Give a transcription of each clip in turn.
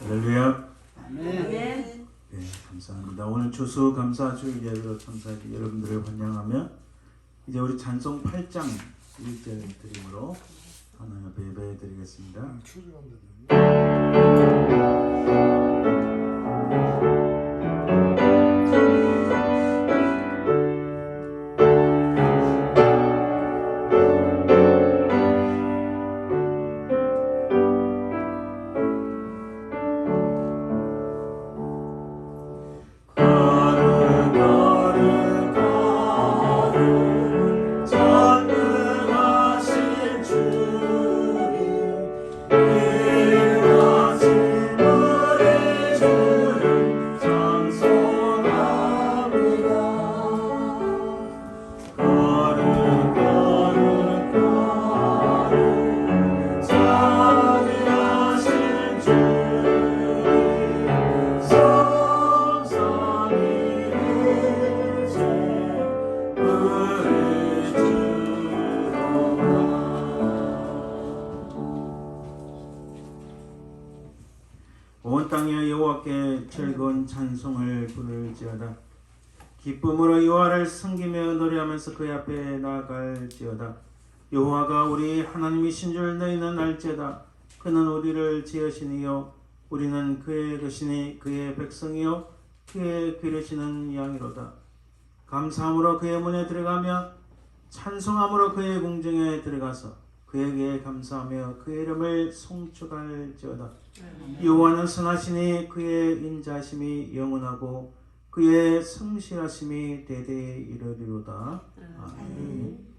할렐루야. 아멘. 네, 감사합니다. 오늘 추수감사주일 예배로 참석하신 여러분들을 환영하며 이제 우리 찬송 8장 1절 드림으로 하나님 앞에 예배 드리겠습니다. 온 땅에 여호와께 즐거운 찬송을 부를지어다. 기쁨으로 여호와를 섬기며 노래하면서 그의 앞에 나아갈지어다. 여호와가 우리 하나님이신 줄 너희는 알지어다. 그는 우리를 지으시니요 우리는 그의 것이니 그의 백성이요 그의 기르시는 양이로다. 감사함으로 그의 문에 들어가며 찬송함으로 그의 궁정에 들어가서 그에게 감사하며 그의 이름을 송축할지어다. 여호와는 선하시니 그의 인자하심이 영원하고 그의 성실하심이 대대에 이르리로다. 아멘.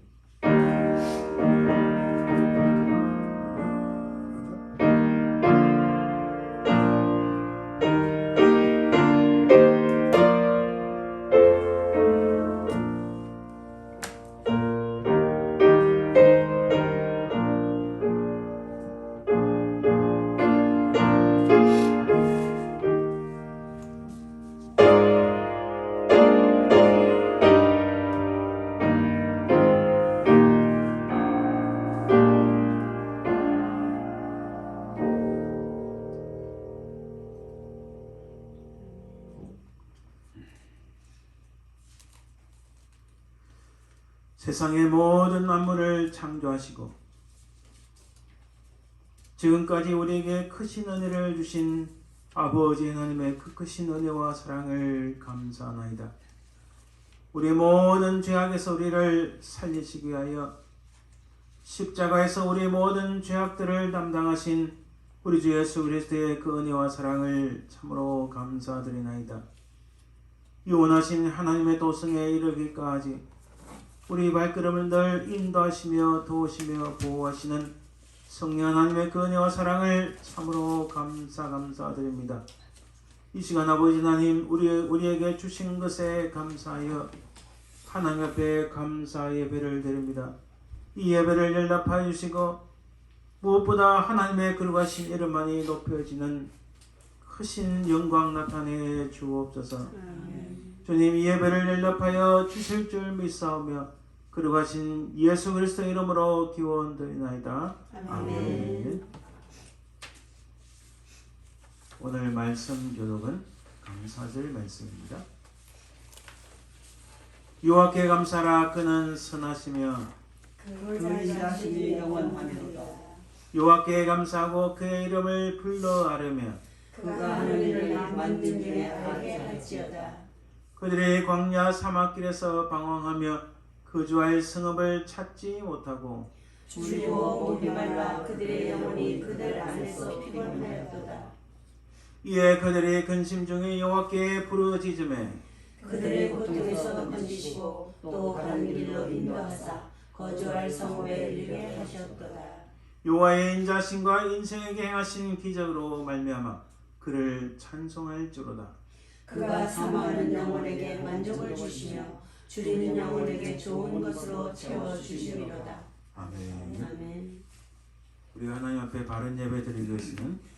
세상의 모든 만물을 창조하시고 지금까지 우리에게 크신 은혜를 주신 아버지 하나님의 그 크신 은혜와 사랑을 감사하나이다. 우리의 모든 죄악에서 우리를 살리시기 위하여 십자가에서 우리의 모든 죄악들을 담당하신 우리 주 예수 그리스도의 그 은혜와 사랑을 참으로 감사드리나이다. 유원하신 하나님의 도성에 이르기까지 우리 발걸음을 늘 인도하시며 도우시며 보호하시는 성령 하나님의 그 은혜와 사랑을 참으로 감사드립니다. 이 시간 아버지 하나님 우리에게 주신 것에 감사하여 하나님 앞에 감사 예배를 드립니다. 이 예배를 연락하여 주시고 무엇보다 하나님의 거룩하신 이름만이 높여지는 크신 영광 나타내 주옵소서. 주님 이 예배를 연락하여 주실 줄 믿사오며 거룩하신 예수 그리스도 이름으로 기원드리나이다. 아멘. 오늘 말씀 교독은 감사절 말씀입니다. 여호와께 감사라. 그는 선하시며 그 인자하심이 영원하리로다. 여호와께 감사하고 그의 이름을 불러 아뢰며 그가 하늘을 만든 중에 하게 할지어다. 그들의 광야 사막길에서 방황하며 거주할 성읍을 찾지 못하고 줄이고 목이 말라 그들의 영혼이 그들 안에서 피곤하였도다. 이에 그들이 근심 중에 여호와께 부르짖음에 그들의 고통에서 건지시고 또 바른 길로 인도하사 거주할 성읍에 이르게 하셨도다. 여호와의 인자심과 인생에게 행하신 기적으로 말미암아 그를 찬송할지로다. 그가 사모하는 영혼에게 만족을 주시며 줄이는 영혼에게 좋은 것으로 채워주시리로다. 아멘. 아멘. 우리가 하나님 앞에 바른 예배 드리기 위해서는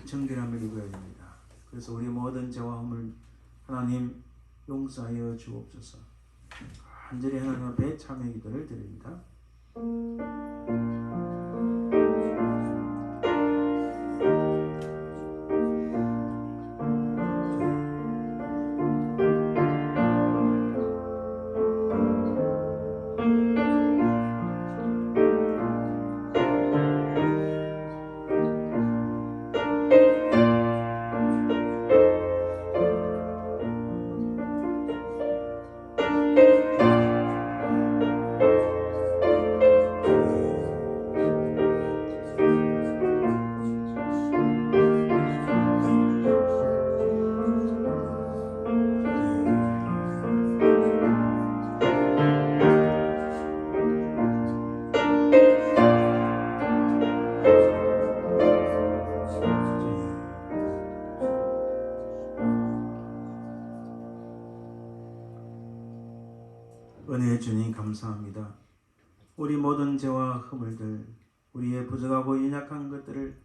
정결함을 입어야 됩니다. 그래서 우리 모든 죄와 허물 하나님 용서하여 주옵소서. 간절히 하나님 앞에 참회 기도를 드립니다. 은혜의 주님 감사합니다. 우리 모든 죄와 허물들, 우리의 부족하고 연약한 것들을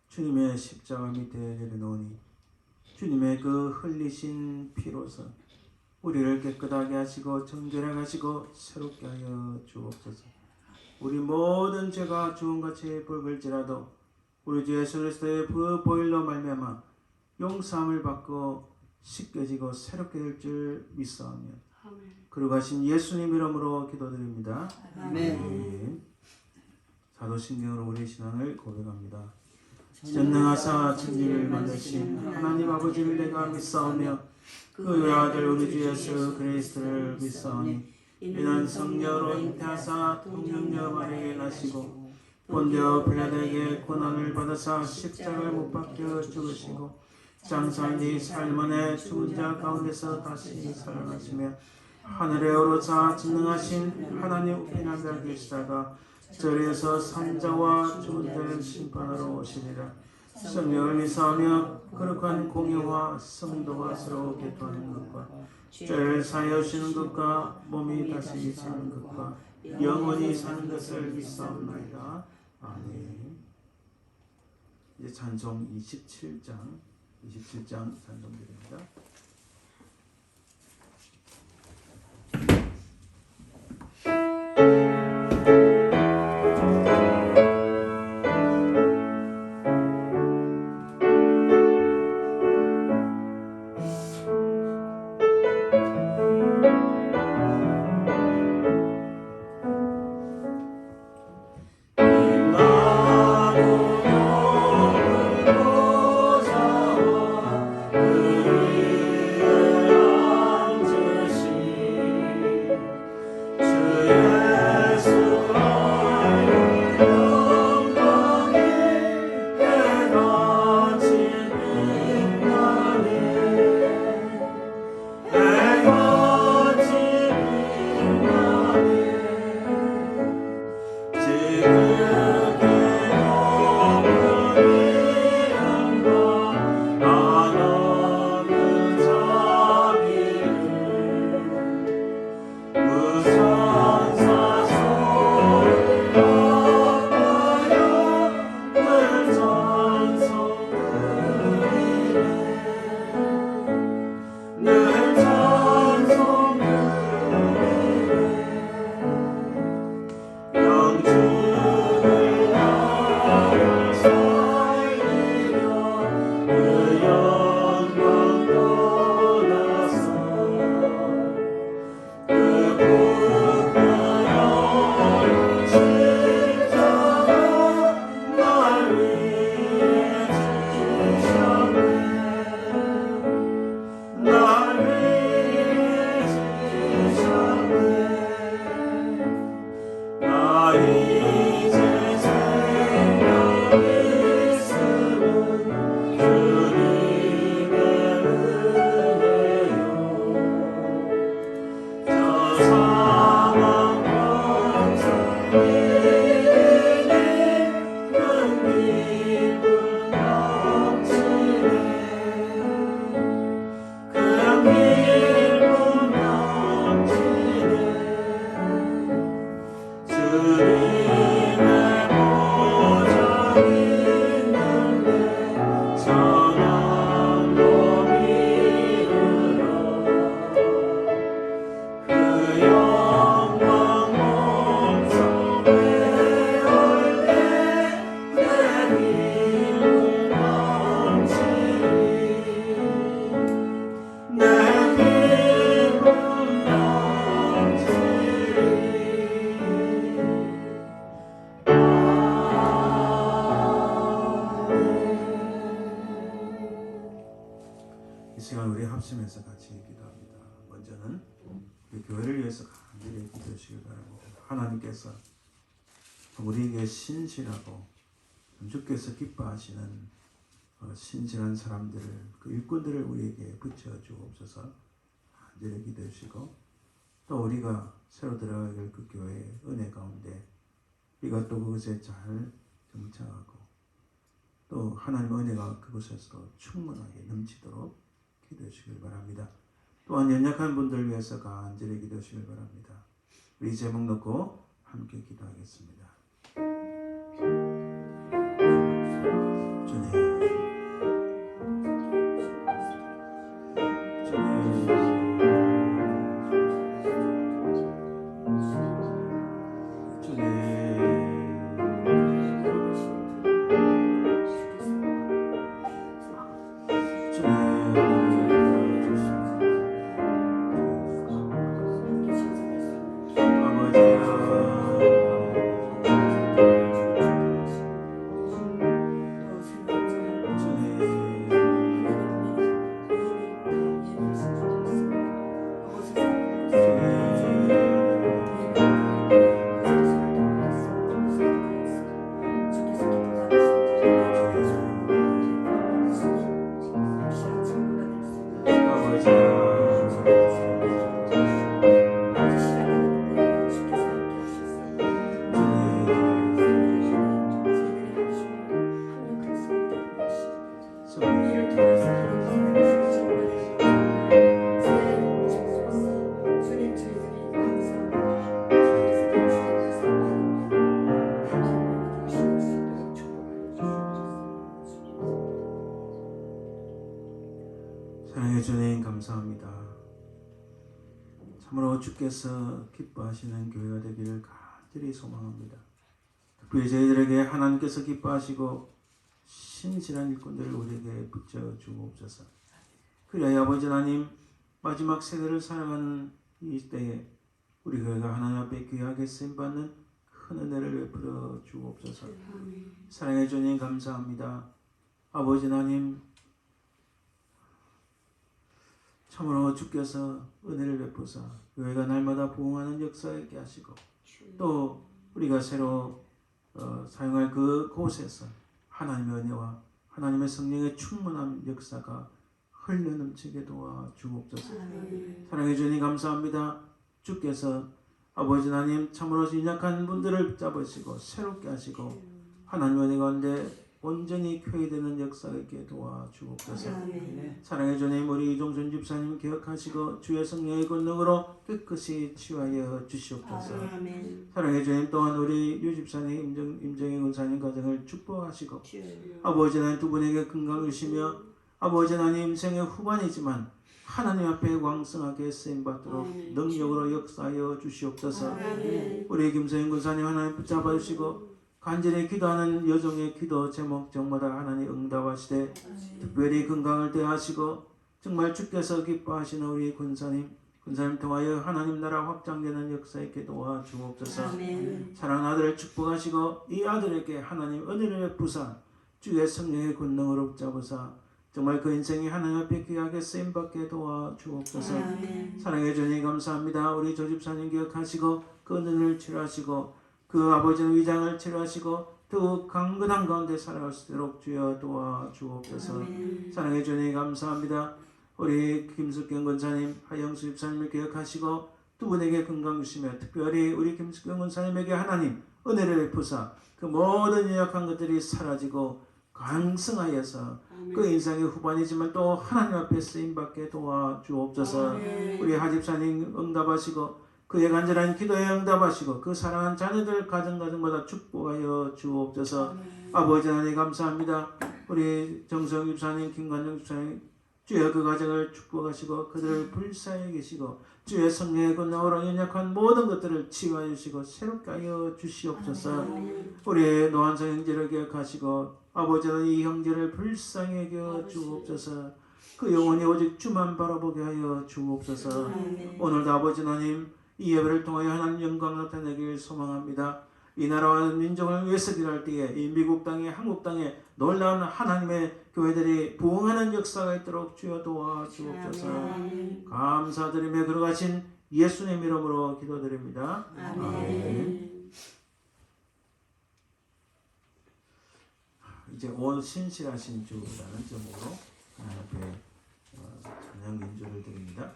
주님의 십자가 밑에 내려놓으니 주님의 그 흘리신 피로서 우리를 깨끗하게 하시고 정결하게 하시고 새롭게 하여 주옵소서. 우리 모든 죄가 주홍같이 붉을지라도 우리 주 예수 그리스도의 그 보혈로 말미암아 용서함을 받고 씻겨지고 새롭게 될 줄 믿사오며 그러가신 예수님 이름으로 기도드립니다. 아멘. 사도신경으로 우리 신앙을 고백합니다. 전능하사 천지를 만드신 하나님 아버지를 내가 믿사오며 그 외아들 우리 주 예수 그리스도를 믿사오니 이는 성령으로 잉태하사 통영녀 마리아에 나시고 본디오 빌라도에게 고난을 받으사 십자가를 못 박혀 죽으시고 장사한 지 살만에 죽은 자 가운데서 다시 살아나시며 하늘에 오르사 전능하신 하나님 우편 앉아 계시다가 저리에서 산자와 죽은 자를 심판하러 오시리라. 성령을 믿사오며 거룩한 공의와 성도가 서로 교통하는 것과 죄를 사하여 주시는 것과 몸이 다시 사는 것과 영원히 사는 것을 믿사옵나이다. 아멘. 이제 찬송 27장 찬송드립니다. 그 이 시간 우리 합심해서 같이 기도합니다. 먼저는 우리 교회를 위해서 간절히 기도하시길 바랍니다. 하나님께서 우리에게 신실하고 주께서 기뻐하시는 신실한 사람들을, 그 일꾼들을 우리에게 붙여 주옵소서. 간절히 기도하시고, 또 우리가 새로 들어갈 그 교회의 은혜 가운데 우리가 또 그것에 잘 정착하고, 또 하나님 은혜가 그곳에서 충만하게 넘치도록 기도하시길 바랍니다. 또한 연약한 분들 위해서 간절히 기도하시길 바랍니다. 우리 제목 놓고 함께 기도하겠습니다. 사랑해 주님 감사합니다. 참으로 주께서 기뻐하시는 교회가 되기를 간절히 소망합니다. 특별히 저희들에게 하나님께서 기뻐하시고 신실한 일꾼들을 우리에게 붙여 주옵소서. 그리하여 아버지 하나님, 마지막 세대를 사랑하는 이 때에 우리 교회가 하나님 앞에 귀하게 쓰임받는 큰 은혜를 베풀어 주옵소서. 사랑해 주님 감사합니다. 아버지 하나님, 참으로 주께서 은혜를 베푸사 교회가 날마다 부흥하는 역사에 있게 하시고, 또 우리가 새로 사용할 그 곳에서 하나님의 은혜와 하나님의 성령의 충만한 역사가 흘러넘치게 도와 주옵소서. 사랑해 주님 감사합니다. 주께서 아버지 하나님 참으로 연약한 분들을 붙잡으시고 새롭게 하시고 하나님의 은혜 가운데 온전히 쾌되는 역사가 있게 도와 주옵소서. 사랑해 주님, 우리 이종순 집사님 기억하시고 주의 성령의 권능으로 깨끗이 치유하여 주시옵소서. 사랑해 주님, 또한 우리 유 집사님, 임정희 권사님 가정을 축복하시고 아버지 하나님 두 분에게 건강을 주시며 아버지 하나님 생의 후반이지만 하나님 앞에 왕성하게 쓰임받도록 능력으로 역사하여 주시옵소서. 우리 김서영 권사님 하나님 붙잡아 주시고 간절히 기도하는 여종의 기도 제목 정마다 하나님 응답하시되 특별히 건강을 대하시고 정말 주께서 기뻐하시는 우리 권사님 통하여 하나님 나라 확장되는 역사 있게 도와 주옵소서. 사랑하는 아들을 축복하시고 이 아들에게 하나님 은혜를 베푸사 주의 성령의 권능으로 붙잡으사 정말 그 인생이 하나님 앞에 귀하게 쓰임받게 도와 주옵소서. 사랑해 주님 감사합니다. 우리 조 집사님 기억하시고 그 은혜를 치료하시고 그 아버지의 위장을 치료하시고 더 강건한 가운데 살아갈 수 있도록 주여 도와 주옵소서. 사랑해 주님 감사합니다. 우리 김숙경 권사님, 하영수 집사님을 기억하시고 두 분에게 건강 주시며 특별히 우리 김숙경 권사님에게 하나님 은혜를 베푸사 그 모든 연약한 것들이 사라지고 강성하여서 그 인생의 후반이지만 또 하나님 앞에 쓰임받게 도와 주옵소서. 우리 하집사님 응답하시고 그의 간절한 기도에 응답하시고 그 사랑하는 자녀들 가정마다 축복하여 주옵소서. 아버지 하나님 감사합니다. 우리 정성 집사님, 김관정 집사님 주여 그 가정을 축복하시고 그들을 불쌍히 계시고 주의 성령의 권능으로 연약한 모든 것들을 치유하여 주시고 새롭게 하여 주시옵소서. 우리 노한성 형제를 기억하시고 아버지 하나님 이 형제를 불쌍히 여겨 주옵소서. 그 영혼이 오직 주만 바라보게 하여 주옵소서. 오늘도 아버지 하나님 이 예배를 통하여 하나님 영광 나타내길 소망합니다. 이 나라와 민족을 위해서 기도할 때에 이 미국 땅에 한국 땅에 놀라운 하나님의 교회들이 부흥하는 역사가 있도록 주여 도와주옵소서. 아멘. 감사드리며 걸어가신 예수님 이름으로 기도드립니다. 아멘. 이제 온 신실하신 주라는 제목으로 하나님 앞에 찬양 인조를 드립니다.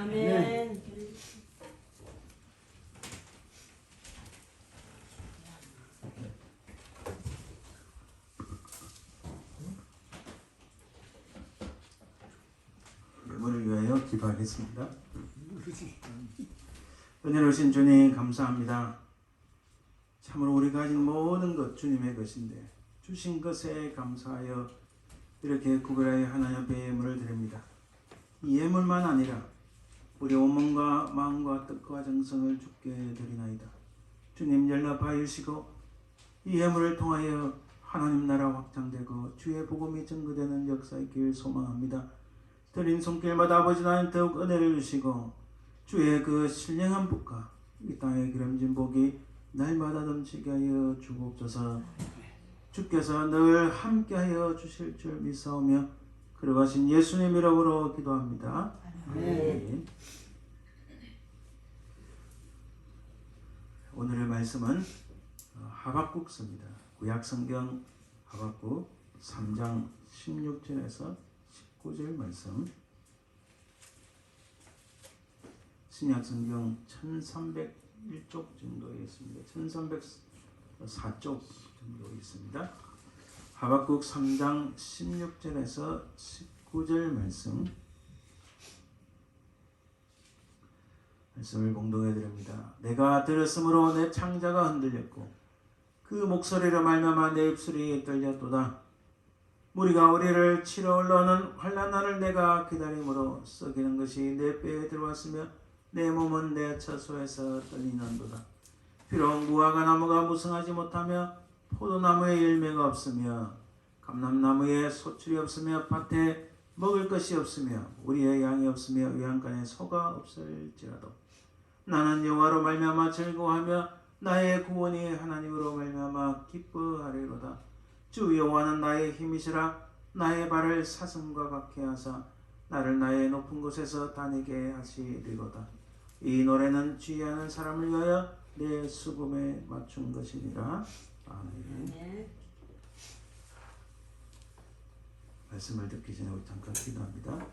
아멘. 예물을 위하여 기도하겠습니다. 은혜로우신 주님 감사합니다. 참으로 우리가 가진 모든 것 주님의 것인데 주신 것에 감사하여 이렇게 구별하여 하나님 앞에 예물을 드립니다. 이 예물만 아니라 우리 온몸과 마음과 뜻과 정성을 주께 드리나이다. 주님 연락하여 주시고 이 예물을 통하여 하나님 나라 확장되고 주의 복음이 증거되는 역사의 길 소망합니다. 드린 손길마다 아버지 하나님 더욱 은혜를 주시고 주의 그 신령한 복과 이 땅의 기름진 복이 날마다 넘치게 하여 주옵소서. 주께서 늘 함께하여 주실 줄 믿사오며 걸어가신 예수님 이름으로 기도합니다. 아멘. 오늘의 말씀은 하박국서입니다. 구약성경 하박국 3장 16절에서 19절 말씀. 신약성경 1301쪽 정도에 있습니다. 1304쪽 정도에 있습니다. 하박국 3장 16절에서 19절 말씀을 공동해 드립니다. 내가 들었으므로 내 창자가 흔들렸고 그 목소리로 말미암아 내 입술이 떨렸도다. 무리가 우리를 치러 올라오는 환난 날을 내가 기다림으로 썩이는 것이 내 뼈에 들어왔으며 내 몸은 내 처소에서 떨리는도다. 비록 무화과 나무가 무성하지 못하며 포도나무에 열매가 없으며 감람나무에 소출이 없으며 밭에 먹을 것이 없으며 우리의 양이 없으며 외양간에 소가 없을지라도 나는 여호와로 말미암아 즐거워하며 나의 구원이 하나님으로 말미암아 기뻐하리로다. 주 여호와는 나의 힘이시라. 나의 발을 사슴과 같게 하사 나를 나의 높은 곳에서 다니게 하시리로다. 이 노래는 주의하는 사람을 위하여 내 수금에 맞춘 것이니라. 아멘. 말씀을 듣기 전에 우리 잠깐 기도합니다.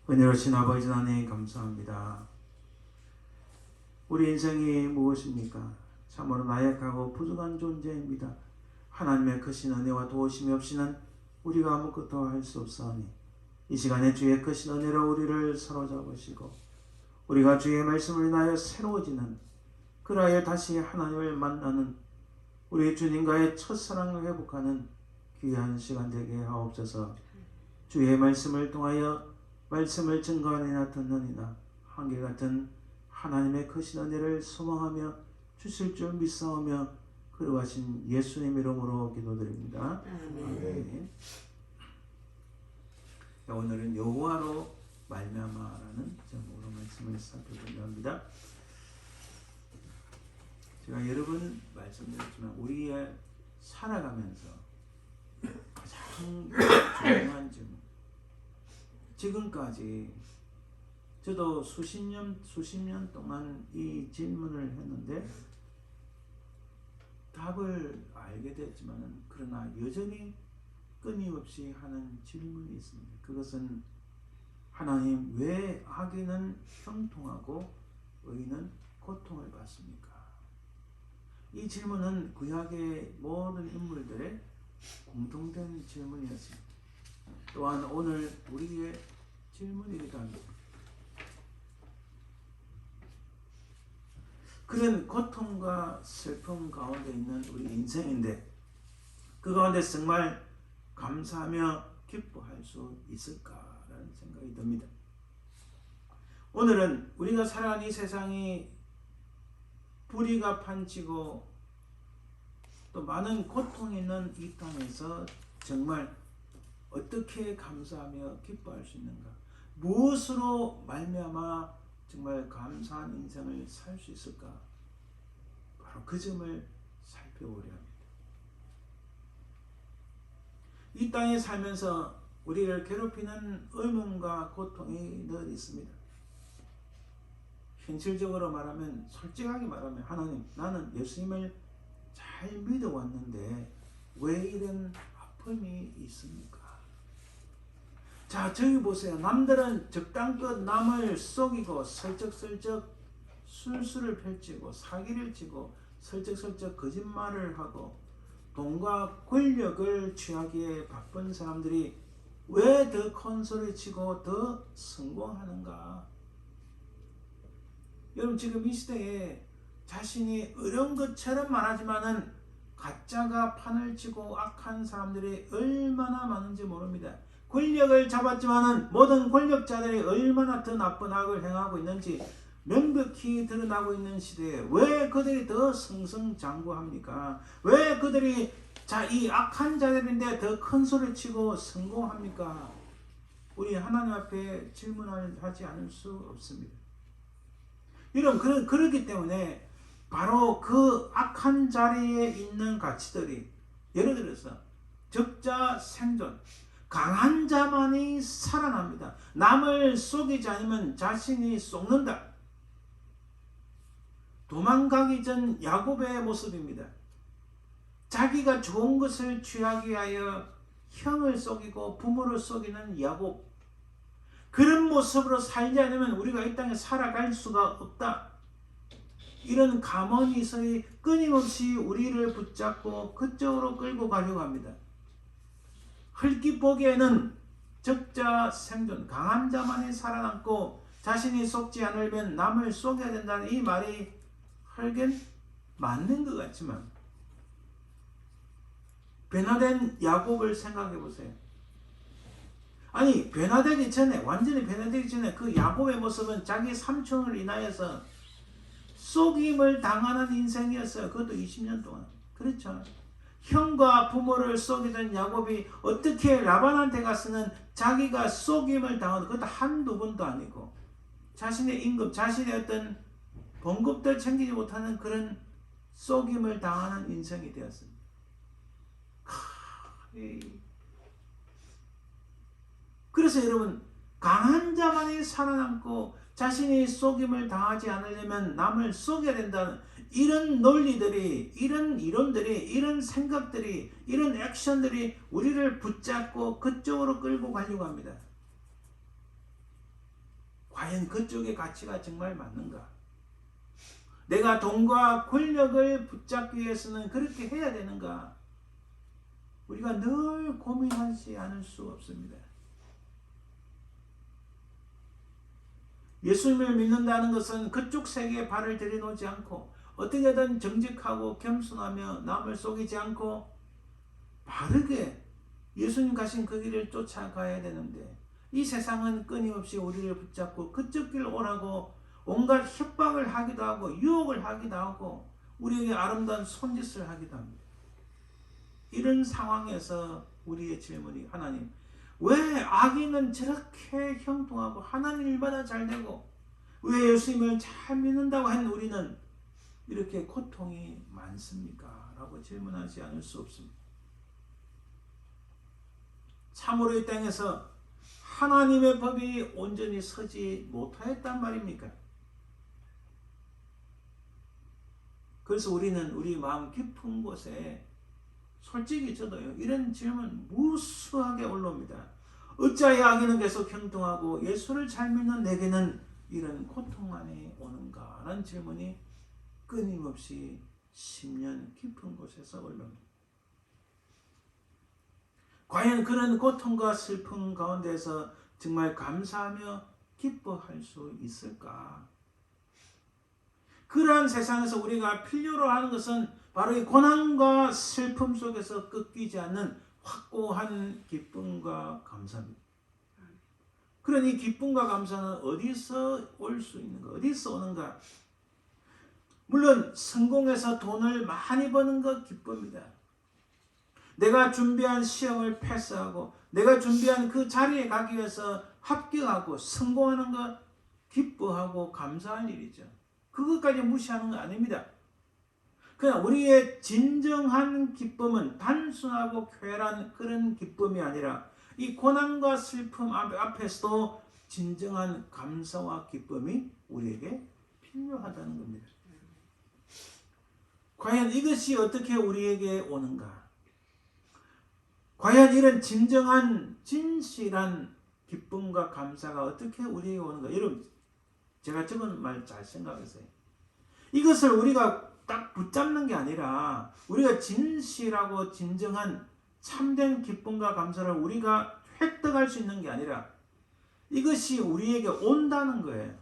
은혜로우신 아버지 하나님 감사합니다. 우리 인생이 무엇입니까? 참으로 나약하고 부족한 존재입니다. 하나님의 크신 은혜와 도우심이 없이는 우리가 아무것도 할 수 없사오니 이 시간에 주의 크신 은혜로 우리를 사로잡으시고 우리가 주의 말씀을 인하여 새로워지는 그라여 다시 하나님을 만나는 우리 주님과의 첫사랑을 회복하는 귀한 시간 되게 하옵소서. 주의 말씀을 통하여 말씀을 증거하느냐 듣느니나 한결같은 하나님의 크신 은혜를 소망하며 주실 줄 믿사오며 그러하신 예수님 이름으로 기도드립니다. 아멘. 오늘은 여호와로 말미암아라는 제목으로 말씀을 살펴보려 합니다. 제가 여러 번 말씀드렸지만 우리의 살아가면서 가장 중요한 질문, 지금까지 저도 수십 년 동안 이 질문을 했는데 답을 알게 됐지만 그러나 여전히 끊임없이 하는 질문이 있습니다. 그것은 하나님 왜 악인은 형통하고 의인은 고통을 받습니까? 이 질문은 구약의 모든 인물들의 공통된 질문이었습니다. 또한 오늘 우리의 질문이기도 합니다. 그런 고통과 슬픔 가운데 있는 우리 인생인데 그 가운데 정말 감사하며 기뻐할 수 있을까라는 생각이 듭니다. 오늘은 우리가 살아가는 이 세상이 불의가 판치고 또 많은 고통이 있는 이 땅에서 정말 어떻게 감사하며 기뻐할 수 있는가? 무엇으로 말미암아 정말 감사한 인생을 살 수 있을까? 바로 그 점을 살펴보려 합니다. 이 땅에 살면서 우리를 괴롭히는 의문과 고통이 늘 있습니다. 현실적으로 말하면, 솔직하게 말하면, 하나님, 나는 예수님을 잘 믿어왔는데 왜 이런 아픔이 있습니까? 자, 저기 보세요. 남들은 적당껏 남을 속이고 설적설적 술수를 펼치고 사기를 치고 설적설적 거짓말을 하고 돈과 권력을 취하기에 바쁜 사람들이 왜 더 큰 소리 치고 더 성공하는가? 여러분, 지금 이 시대에 자신이 어려운 것처럼 말하지만은 가짜가 판을 치고 악한 사람들이 얼마나 많은지 모릅니다. 권력을 잡았지만은 모든 권력자들이 얼마나 더 나쁜 악을 행하고 있는지 명백히 드러나고 있는 시대에 왜 그들이 더 승승장구합니까? 왜 그들이 이 악한 자들인데 더 큰 소리 치고 성공합니까? 우리 하나님 앞에 질문을 하지 않을 수 없습니다. 여러분, 그렇기 때문에 바로 그 악한 자리에 있는 가치들이, 예를 들어서 적자 생존, 강한 자만이 살아납니다. 남을 속이지 않으면 자신이 속는다. 도망가기 전 야곱의 모습입니다. 자기가 좋은 것을 취하기 위하여 형을 속이고 부모를 속이는 야곱, 그런 모습으로 살지 않으면 우리가 이 땅에 살아갈 수가 없다. 이런 가문이서의 끊임없이 우리를 붙잡고 그쪽으로 끌고 가려고 합니다. 흙이 보기에는 적자 생존, 강한 자만이 살아남고 자신이 속지 않으면 남을 속여야 된다는 이 말이 헐겐 맞는 것 같지만, 변화된 야곱을 생각해 보세요. 아니, 변화되기 전에, 완전히 변화되기 전에 그 야곱의 모습은 자기 삼촌을 인하여서 속임을 당하는 인생이었어요. 그것도 20년 동안. 그렇죠. 형과 부모를 속이던 야곱이 어떻게 라반한테 가서는 자기가 속임을 당하는, 그것도 한두 번도 아니고 자신의 임금, 자신의 어떤 봉급들 챙기지 못하는 그런 속임을 당하는 인생이 되었습니다. 그래서 여러분, 강한 자만이 살아남고 자신이 속임을 당하지 않으려면 남을 속여야 된다는 이런 논리들이, 이런 이론들이, 이런 생각들이, 이런 액션들이 우리를 붙잡고 그쪽으로 끌고 가려고 합니다. 과연 그쪽의 가치가 정말 맞는가? 내가 돈과 권력을 붙잡기 위해서는 그렇게 해야 되는가? 우리가 늘 고민하지 않을 수 없습니다. 예수님을 믿는다는 것은 그쪽 세계에 발을 들여놓지 않고 어떻게든 정직하고 겸손하며 남을 속이지 않고 바르게 예수님 가신 그 길을 쫓아가야 되는데, 이 세상은 끊임없이 우리를 붙잡고 그쪽 길 오라고 온갖 협박을 하기도 하고 유혹을 하기도 하고 우리에게 아름다운 손짓을 하기도 합니다. 이런 상황에서 우리의 질문이, 하나님, 왜 악인은 저렇게 형통하고 하나님 일마다 잘 되고 왜 예수님을 잘 믿는다고 하는 우리는 이렇게 고통이 많습니까? 라고 질문하지 않을 수 없습니다. 참으로 이 땅에서 하나님의 법이 온전히 서지 못하였단 말입니까? 그래서 우리는 우리 마음 깊은 곳에, 솔직히 저도요, 이런 질문 무수하게 올라옵니다. 어찌하여 악인은 계속 형통하고 예수를 잘 믿는 내게는 이런 고통만이 오는가? 라는 질문이 끊임없이 10년 깊은 곳에서 올라옵니다. 과연 그런 고통과 슬픔 가운데서 정말 감사하며 기뻐할 수 있을까? 그러한 세상에서 우리가 필요로 하는 것은 바로 이 고난과 슬픔 속에서 꺾이지 않는 확고한 기쁨과 감사입니다. 그런 이 기쁨과 감사는 어디서 올 수 있는가? 어디서 오는가? 물론 성공해서 돈을 많이 버는 것 기쁩니다. 내가 준비한 시험을 패스하고 내가 준비한 그 자리에 가기 위해서 합격하고 성공하는 것 기뻐하고 감사할 일이죠. 그것까지 무시하는 건 아닙니다. 그냥 우리의 진정한 기쁨은 단순하고 쾌활한 그런 기쁨이 아니라 이 고난과 슬픔 앞에서도 진정한 감사와 기쁨이 우리에게 필요하다는 겁니다. 과연 이것이 어떻게 우리에게 오는가? 과연 이런 진정한 진실한 기쁨과 감사가 어떻게 우리에게 오는가? 여러분, 제가 적은 말 잘 생각하세요. 이것을 우리가 딱 붙잡는 게 아니라 우리가 진실하고 진정한 참된 기쁨과 감사를 우리가 획득할 수 있는 게 아니라 이것이 우리에게 온다는 거예요.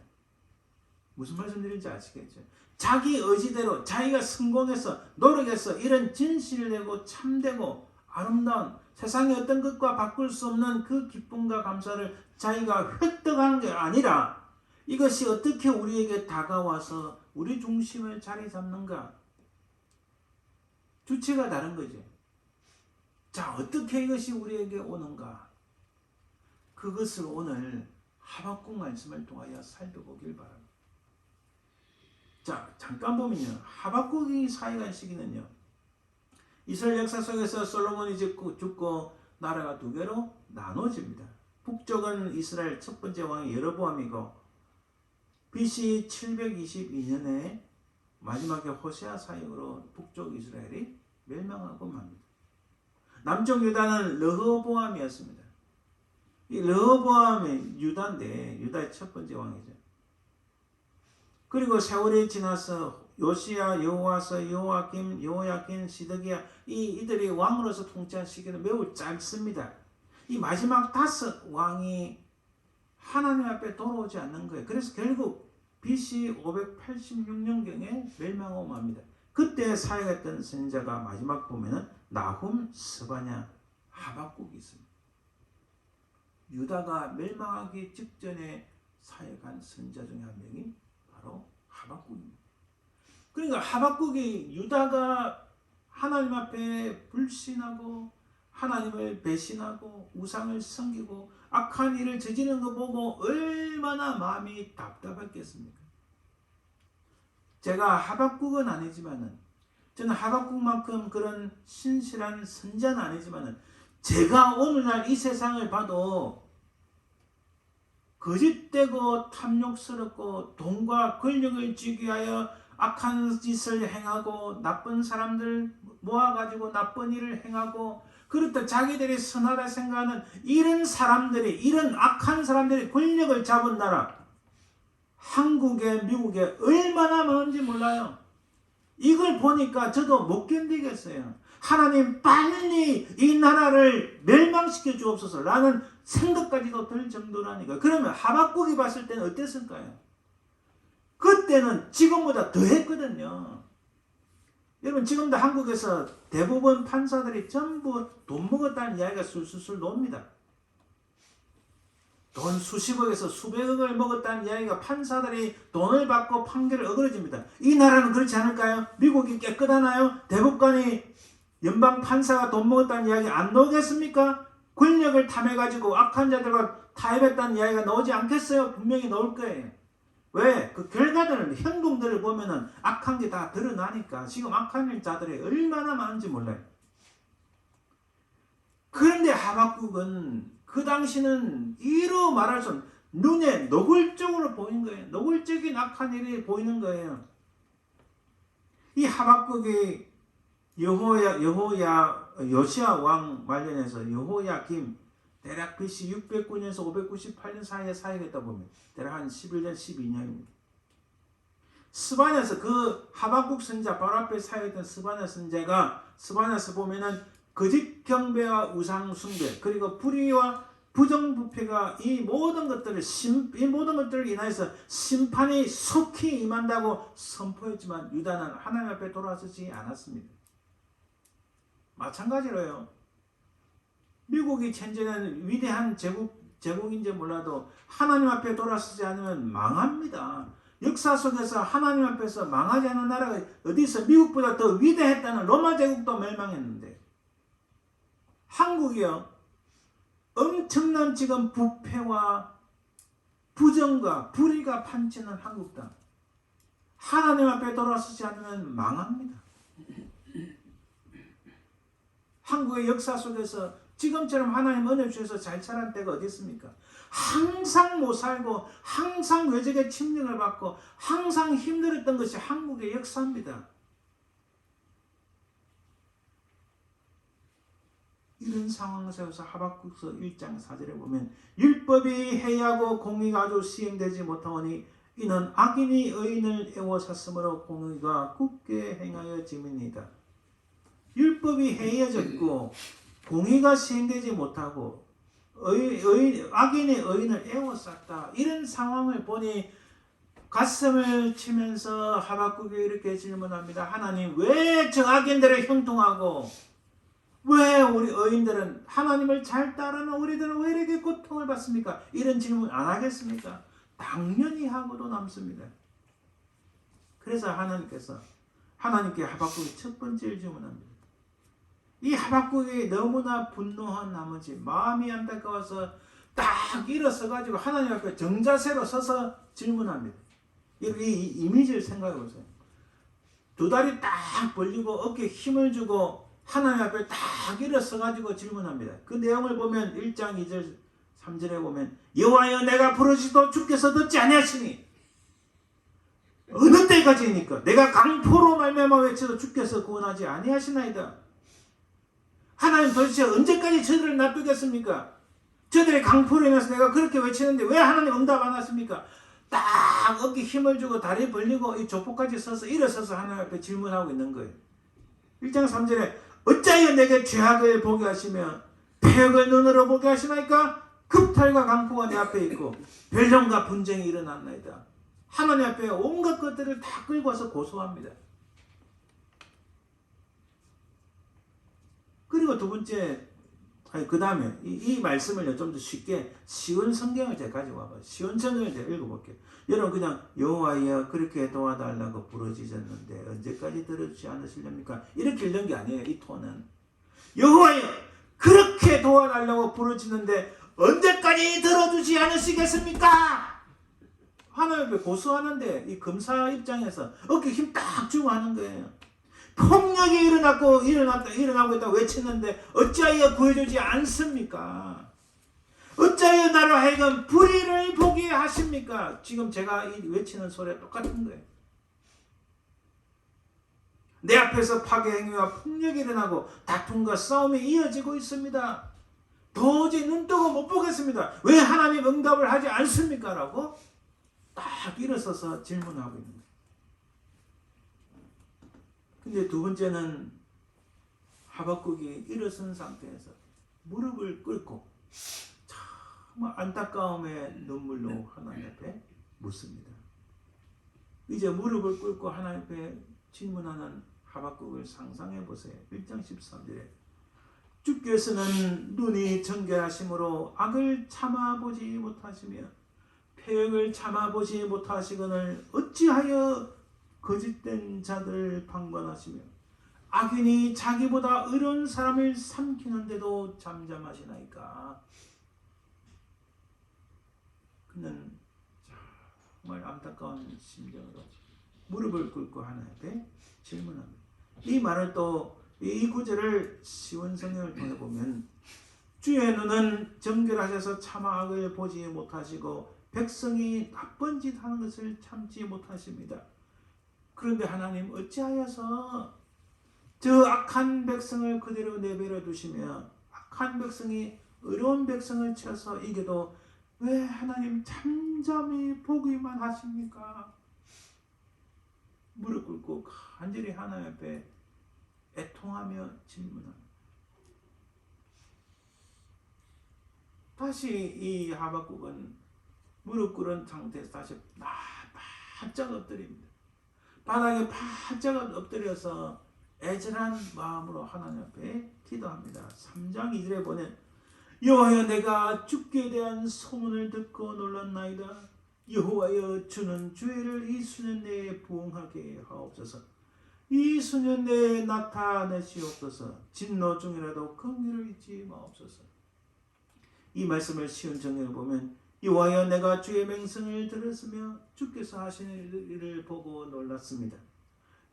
무슨 말씀드리는지 아시겠죠? 자기 의지대로 자기가 성공해서 노력해서 이런 진실되고 참되고 아름다운 세상의 어떤 것과 바꿀 수 없는 그 기쁨과 감사를 자기가 획득하는 게 아니라 이것이 어떻게 우리에게 다가와서 우리 중심을 자리 잡는가? 주체가 다른 거죠. 자, 어떻게 이것이 우리에게 오는가? 그것을 오늘 하박국 말씀을 통하여 살펴보길 바랍니다. 자, 잠깐 보면요. 하박국이 사역한 시기는요. 이스라엘 역사 속에서 솔로몬이 죽고 나라가 두 개로 나눠집니다. 북쪽은 이스라엘 첫 번째 왕이 여로보암이고 BC 722년에 마지막에 호세아 사역으로 북쪽 이스라엘이 멸망하고 맙니다. 남쪽 유다는 르호보암이었습니다. 이 르호보암이 유다인데 유다의 첫 번째 왕이죠. 그리고 세월이 지나서 요시야, 여호와서, 여호야김, 여호야긴, 시드기야 이들이 왕으로서 통치한 시기는 매우 짧습니다. 이 마지막 5 왕이 하나님 앞에 돌아오지 않는 거예요. 그래서 결국 BC 586년경에 멸망하고 맙니다. 그때 사역했던 선지자가 마지막 보면은 나훔, 스바냐, 하박국이 있습니다. 유다가 멸망하기 직전에 사역한 선지자 중에 한 명이 바로 하박국입니다. 그러니까 하박국이 유다가 하나님 앞에 불신하고 하나님을 배신하고 우상을 섬기고 악한 일을 저지르는 거 보고 얼마나 마음이 답답했겠습니까? 제가 하박국은 아니지만은 저는 하박국만큼 그런 신실한 선자는 아니지만은 제가 오늘날 이 세상을 봐도 거짓되고 탐욕스럽고 돈과 권력을 주기 위하여 악한 짓을 행하고 나쁜 사람들 모아가지고 나쁜 일을 행하고 그렇다 자기들이 선하다 생각하는 이런 사람들이 이런 악한 사람들이 권력을 잡은 나라 한국에 미국에 얼마나 많은지 몰라요. 이걸 보니까 저도 못 견디겠어요. 하나님 빨리 이 나라를 멸망시켜 주옵소서 라는 생각까지도 들 정도라니까. 그러면 하박국이 봤을 때는 어땠을까요? 그때는 지금보다 더 했거든요. 여러분 지금도 한국에서 대부분 판사들이 전부 돈 먹었다는 이야기가 술술술 놉니다. 돈 수십억에서 수백억을 먹었다는 이야기가 판사들이 돈을 받고 판결을 어그러집니다. 이 나라는 그렇지 않을까요? 미국이 깨끗하나요? 대법관이 연방 판사가 돈 먹었다는 이야기 안 나오겠습니까? 권력을 탐해가지고 악한 자들과 타협했다는 이야기가 나오지 않겠어요? 분명히 나올 거예요. 왜? 그 결과들을 행동들을 보면은 악한 게 다 드러나니까 지금 악한 자들이 얼마나 많은지 몰라요. 그런데 하박국은 그 당시는 이루 말할 수 없는 눈에 노골적으로 보이는 거예요. 노골적인 악한 일이 보이는 거예요. 이 하박국이 요시야 왕 관련해서 여호야김 대략 BC 609년에서 598년 사이에 사역했다 보면 대략 한 11년 12년입니다. 스바냐서 그 하박국 선지자 바로 앞에 사역했던 스바냐 선지자가 스바냐서 보면은 거짓 경배와 우상 숭배 그리고 불의와 부정부패가 이 모든 것들을 인하여서 심판이 속히 임한다고 선포했지만 유다는 하나님 앞에 돌아서지 않았습니다. 마찬가지로요. 미국이 천재는 위대한 제국인지 몰라도 하나님 앞에 돌아서지 않으면 망합니다. 역사 속에서 하나님 앞에서 망하지 않은 나라가 어디 있어? 미국보다 더 위대했다는 로마 제국도 멸망했는데 한국이요. 엄청난 지금 부패와 부정과 불의가 판치는 한국 땅. 하나님 앞에 돌아서지 않으면 망합니다. 한국의 역사 속에서 지금처럼 하나님 은혜 주셔서 잘 살았던 때가 어디 있습니까? 항상 못 살고 항상 외적의 침략을 받고 항상 힘들었던 것이 한국의 역사입니다. 이런 상황 속에서 하박국서 1장 4절에 보면 율법이 해하고 공의가 아주 시행되지 못하오니 이는 악인이 의인을 애워쌌으므로 공의가 굳게 행하여 짐이니이다. 율법이 해해졌고 공의가 시행되지 못하고 악인의 의인을 애워쌌다. 이런 상황을 보니 가슴을 치면서 하박국이 이렇게 질문합니다. 하나님 왜 저 악인들을 형통하고 왜 우리 의인들은 하나님을 잘 따르는 우리들은 왜 이렇게 고통을 받습니까? 이런 질문 안 하겠습니까? 당연히 하고도 남습니다. 그래서 하나님께 하박국이 첫 번째 질문합니다. 이 하박국이 너무나 분노한 나머지 마음이 안타까워서 딱 일어서가지고 하나님 앞에 정자세로 서서 질문합니다. 이 이미지를 생각해 보세요. 두 다리 딱 벌리고 어깨에 힘을 주고 하나님 앞에 딱 일어서가지고 질문합니다. 그 내용을 보면 1장 2절 3절에 보면 여호와여 내가 부르짖어도 주께서 듣지 아니하시니 어느 때 언제까지입니까? 내가 강포로 말미암아 외쳐도 주께서 구원하지 아니하시나이다. 하나님 도대체 언제까지 저들을 놔두겠습니까? 저들의 강포로 인해서 내가 그렇게 외치는데 왜 하나님 응답 안 하십니까? 딱 어깨 힘을 주고 다리 벌리고 이 조폭까지 서서 일어서서 하나님 앞에 질문하고 있는 거예요. 1장 3절에 어찌하여 내게 죄악을 보게 하시며 패역을 눈으로 보게 하시나이까? 급탈과 강포가 내 앞에 있고 변론과 분쟁이 일어났나이다. 하나님 앞에 온갖 것들을 다 끌고 와서 고소합니다. 그리고 두 번째, 그 다음에 이 말씀을 좀 더 쉽게 쉬운 성경을 제가 가지고 와봐요. 쉬운 성경을 제가 읽어볼게요. 여러분 그냥 여호와여 그렇게 도와달라고 부르짖었는데 언제까지 들어주지 않으시렵니까? 이렇게 읽는 게 아니에요. 이 톤은 여호와여 그렇게 도와달라고 부르짖는데 언제까지 들어주지 않으시겠습니까? 하나님 앞에 고소하는데 이 검사 입장에서 어깨 힘 딱 주고 하는 거예요. 폭력이 일어나고 있다고 외치는데 어찌하여 구해주지 않습니까? 어찌하여 나를 하여금 불의를 보게 하십니까? 지금 제가 이 외치는 소리가 똑같은 거예요. 내 앞에서 파괴 행위와 폭력이 일어나고 다툼과 싸움이 이어지고 있습니다. 도저히 눈 뜨고 못 보겠습니다. 왜 하나님 응답을 하지 않습니까? 라고 딱 일어서서 질문하고 있는 거예요. 근데 두 번째는 하박국이 일어선 상태에서 무릎을 꿇고 정말 안타까움의 눈물로 하나님 앞에 묻습니다. 이제 무릎을 꿇고 하나님 앞에 질문하는 하박국을 상상해 보세요. 1장 13절에 주께서는 눈이 정결하심으로 악을 참아보지 못하시며 패역을 참아보지 못하시거늘 어찌하여 거짓된 자들을 방관하시며 악인이 자기보다 의로운 사람을 삼키는데도 잠잠하시나이까. 그는 정말 안타까운 심정으로 무릎을 꿇고 하나님 앞에 질문합니다. 이 말을 또 이 구절을 시원 성경을 통해 보면 주의 눈은 정결하셔서 차마 악을 보지 못하시고 백성이 나쁜 짓 하는 것을 참지 못하십니다. 그런데 하나님 어찌하여서 저 악한 백성을 그대로 내버려 두시며 악한 백성이 의로운 백성을 쳐서 이겨도 왜 하나님 잠잠히 보기만 하십니까? 무릎 꿇고 간절히 하나님 앞에 애통하며 질문합니다. 다시 이 하박국은 무릎 꿇은 상태에서 다시 바짝 엎드립니다. 바닥에 바짝 엎드려서 애절한 마음으로 하나님 앞에 기도합니다. 3장 2절에 보면 여호와여 내가 주께 대한 소문을 듣고 놀랐나이다. 여호와여 주는 주의를 이 수년 내에 부응하게 하옵소서. 이 수년 내에 나타내시옵소서. 진노 중이라도 긍휼을 잊지 마옵소서. 이 말씀을 쉬운 정리를 보면 여호와여 내가 주의 맹성을 들었으며 주께서 하시는 일을 보고 놀랐습니다.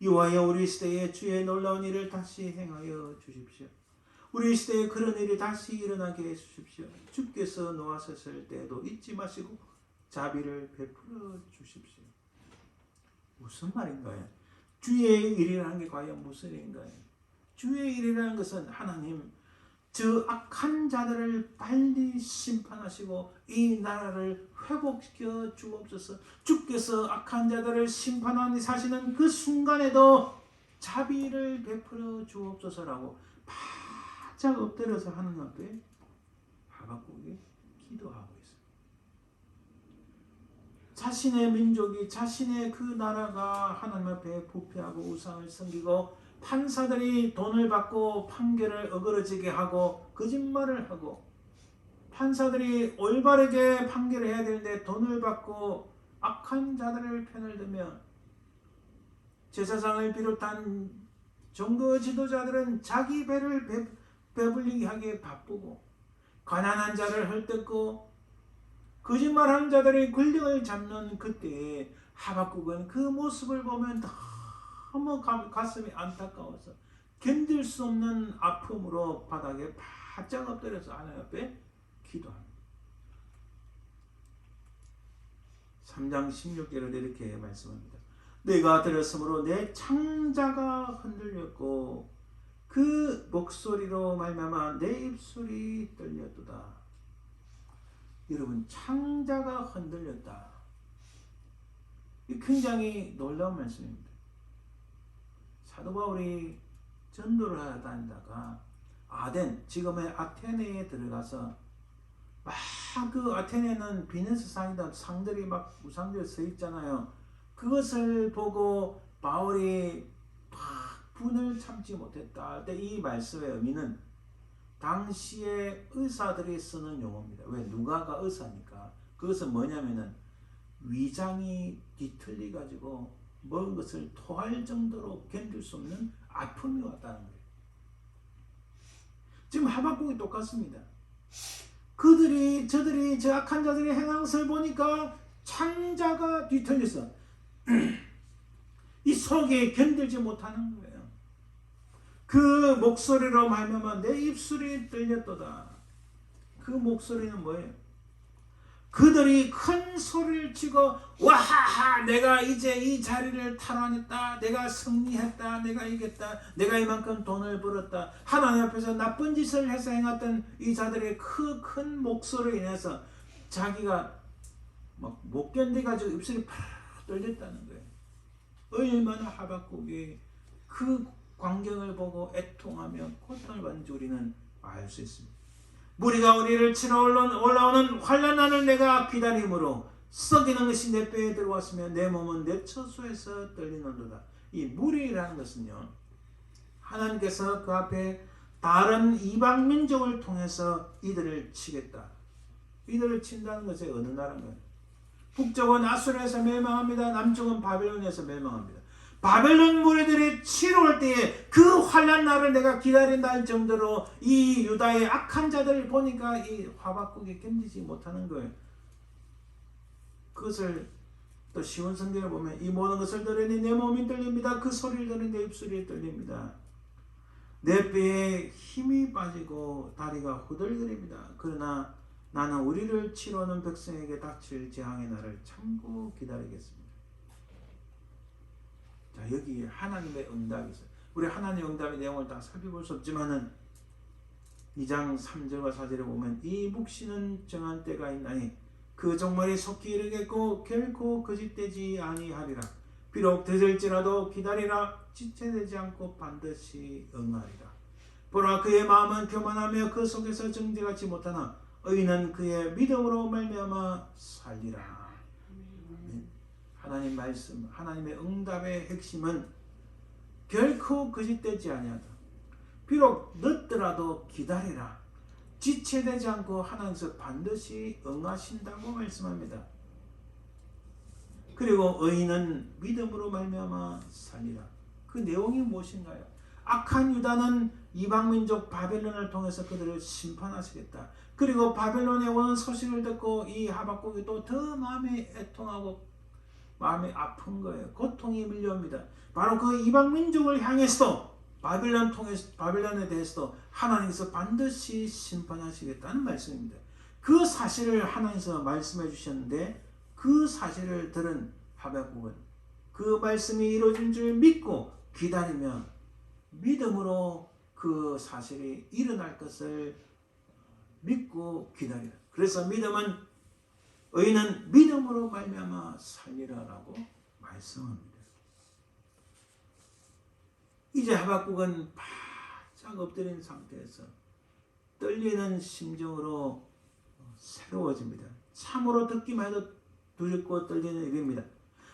여호와여 우리 시대에 주의 놀라운 일을 다시 행하여 주십시오. 우리 시대에 그런 일이 다시 일어나게 해주십시오. 주께서 놓아섰을 때에도 잊지 마시고 자비를 베풀어 주십시오. 무슨 말인가요? 주의 일이라는 게 과연 무슨 일인가요? 주의 일이라는 것은 하나님 저 악한 자들을 빨리 심판하시고 이 나라를 회복시켜 주옵소서. 주께서 악한 자들을 심판하니 사시는 그 순간에도 자비를 베풀어 주옵소서라고 바짝 엎드려서 하는 앞에 하박국이 기도하고 있습니다. 자신의 민족이 자신의 그 나라가 하나님 앞에 부패하고 우상을 섬기고 판사들이 돈을 받고 판결을 어그러지게 하고 거짓말을 하고 판사들이 올바르게 판결을 해야 되는데 돈을 받고 악한 자들을 편을 들며 제사장을 비롯한 종교 지도자들은 자기 배를 배불리게 하기에 바쁘고 가난한 자를 헐뜯고 거짓말하는 자들의 권력을 잡는 그때에 하박국은 그 모습을 보면 너무 가슴이 안타까워서 견딜 수 없는 아픔으로 바닥에 바짝 엎드려서 하나님 앞에 기도합니다. 3장 16절에 이렇게 말씀합니다. 내가 들었으므로 내 창자가 흔들렸고 그 목소리로 말미암아 내 입술이 떨렸도다. 여러분, 창자가 흔들렸다. 이 굉장히 놀라운 말씀입니다. 사도 바울이 전도를 하러 다니다가 아덴, 지금의 아테네에 들어가서 막 그 아테네는 비너스 상이다 상들이 막 우상들이 서 있잖아요. 그것을 보고 바울이 막 분을 참지 못했다 할 때 이 말씀의 의미는 당시에 의사들이 쓰는 용어입니다. 왜? 누가가 의사니까. 그것은 뭐냐면은 위장이 뒤틀리 가지고 먹은 것을 토할 정도로 견딜 수 없는 아픔이 왔다는 거예요. 지금 하박국이 똑같습니다. 저들이 저 악한 자들의 행한 것을 보니까 창자가 뒤틀렸어. 이 속에 견딜지 못하는 거예요. 그 목소리로 말미암아 내 입술이 떨렸도다. 그 목소리는 뭐예요? 그들이 큰 소리를 치고 와하하 내가 이제 이 자리를 탈환했다. 내가 승리했다. 내가 이겼다. 내가 이만큼 돈을 벌었다. 하나님 앞에서 나쁜 짓을 해서 행했던 이 자들의 그 큰 목소리로 인해서 자기가 막 못 견뎌가지고 입술이 팍 떨렸다는 거예요. 얼마나 하박국이 그 광경을 보고 애통하며 고통을 받는지 우리는 알 수 있습니다. 무리가 우리를 치러 올라오는 환난을 내가 기다림으로 썩이는 것이 내 뼈에 들어왔으며 내 몸은 내 처소에서 떨리는도다. 이 무리라는 것은요, 하나님께서 그 앞에 다른 이방 민족을 통해서 이들을 치겠다. 이들을 친다는 것이 어느 나라인가요? 북쪽은 아수르에서 멸망합니다. 남쪽은 바벨론에서 멸망합니다. 바벨론 무리들이 치러 올 때에 그 환난 날을 내가 기다린다 할 정도로 이 유다의 악한 자들을 보니까 이 하박국이 견디지 못하는 거예요. 그것을 또 시온 성경을 보면 이 모든 것을 들으니 내 몸이 떨립니다. 그 소리를 들으니 내 입술이 떨립니다. 내 뼈에 힘이 빠지고 다리가 후들거립니다. 그러나 나는 우리를 치러 오는 백성에게 닥칠 재앙의 날을 참고 기다리겠습니다. 자, 여기 하나님의 응답이 있어요. 우리 하나님의 응답의 내용을 다 살펴볼 수 없지만은 2장 3절과 4절에 보면 이 묵시는 정한 때가 있나니 그 종말이 속히 이르겠고 결코 거짓되지 아니하리라. 비록 늦을지라도 기다리라. 지체되지 않고 반드시 응하리라. 보라, 그의 마음은 교만하며 그 속에서 정죄하지 못하나 의인은 그의 믿음으로 말미암아 살리라. 하나님 말씀, 하나님의 응답의 핵심은 결코 거짓되지 아니하다. 비록 늦더라도 기다리라. 지체되지 않고 하나님께서 반드시 응하신다고 말씀합니다. 그리고 의인은 믿음으로 말미암아 살리라. 그 내용이 무엇인가요? 악한 유다는 이방민족 바벨론을 통해서 그들을 심판하시겠다. 그리고 바벨론에 오는 소식을 듣고 이 하박국이 또 더 마음이 애통하고 마음이 아픈 거예요. 고통이 밀려옵니다. 바로 그 이방민족을 향해서도 바벨론에 대해서도 하나님께서 반드시 심판하시겠다는 말씀입니다. 그 사실을 하나님께서 말씀해 주셨는데 그 사실을 들은 하박국은 그 말씀이 이루어진 줄 믿고 기다리며 믿음으로 그 사실이 일어날 것을 믿고 기다리라. 그래서 의인은 믿음으로 말미암아 살리라라고 말씀합니다. 이제 하박국은 바짝 엎드린 상태에서 떨리는 심정으로 새로워집니다. 참으로 듣기만 해도 두렵고 떨리는 일입니다.